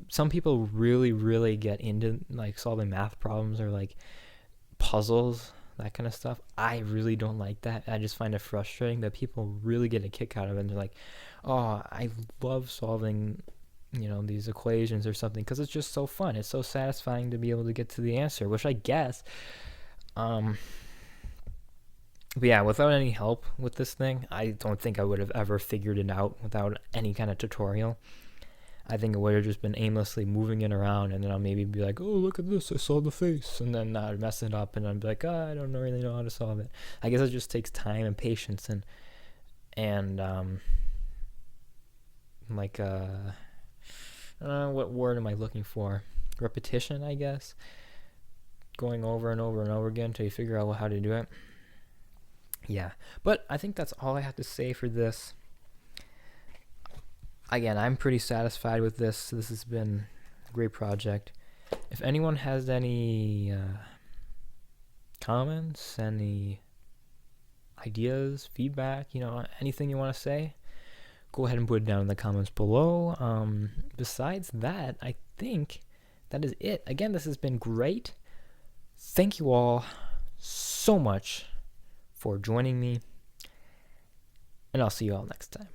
some people really get into like solving math problems or like puzzles, that kind of stuff. I really don't like that. I just find it frustrating that people really get a kick out of it, and they're like, oh, I love solving these equations or something, because it's just so fun, it's so satisfying to be able to get to the answer, which I guess but yeah, without any help with this thing, I don't think I would have ever figured it out without any kind of tutorial. I think it would have just been aimlessly moving it around, and then I'll maybe be like, oh, look at this, I solved the face, and then I'd mess it up, and I'd be like, oh, I don't really know how to solve it. I guess it just takes time and patience and like I don't know, what word am I looking for? Repetition, I guess. Going over and over and over again until you figure out how to do it. Yeah, but I think that's all I have to say for this. Again, I'm pretty satisfied with this. This has been a great project. If anyone has any comments, any ideas, feedback, anything you want to say, go ahead and put it down in the comments below. Besides that, I think that is it. Again, this has been great. Thank you all so much for joining me, and I'll see you all next time.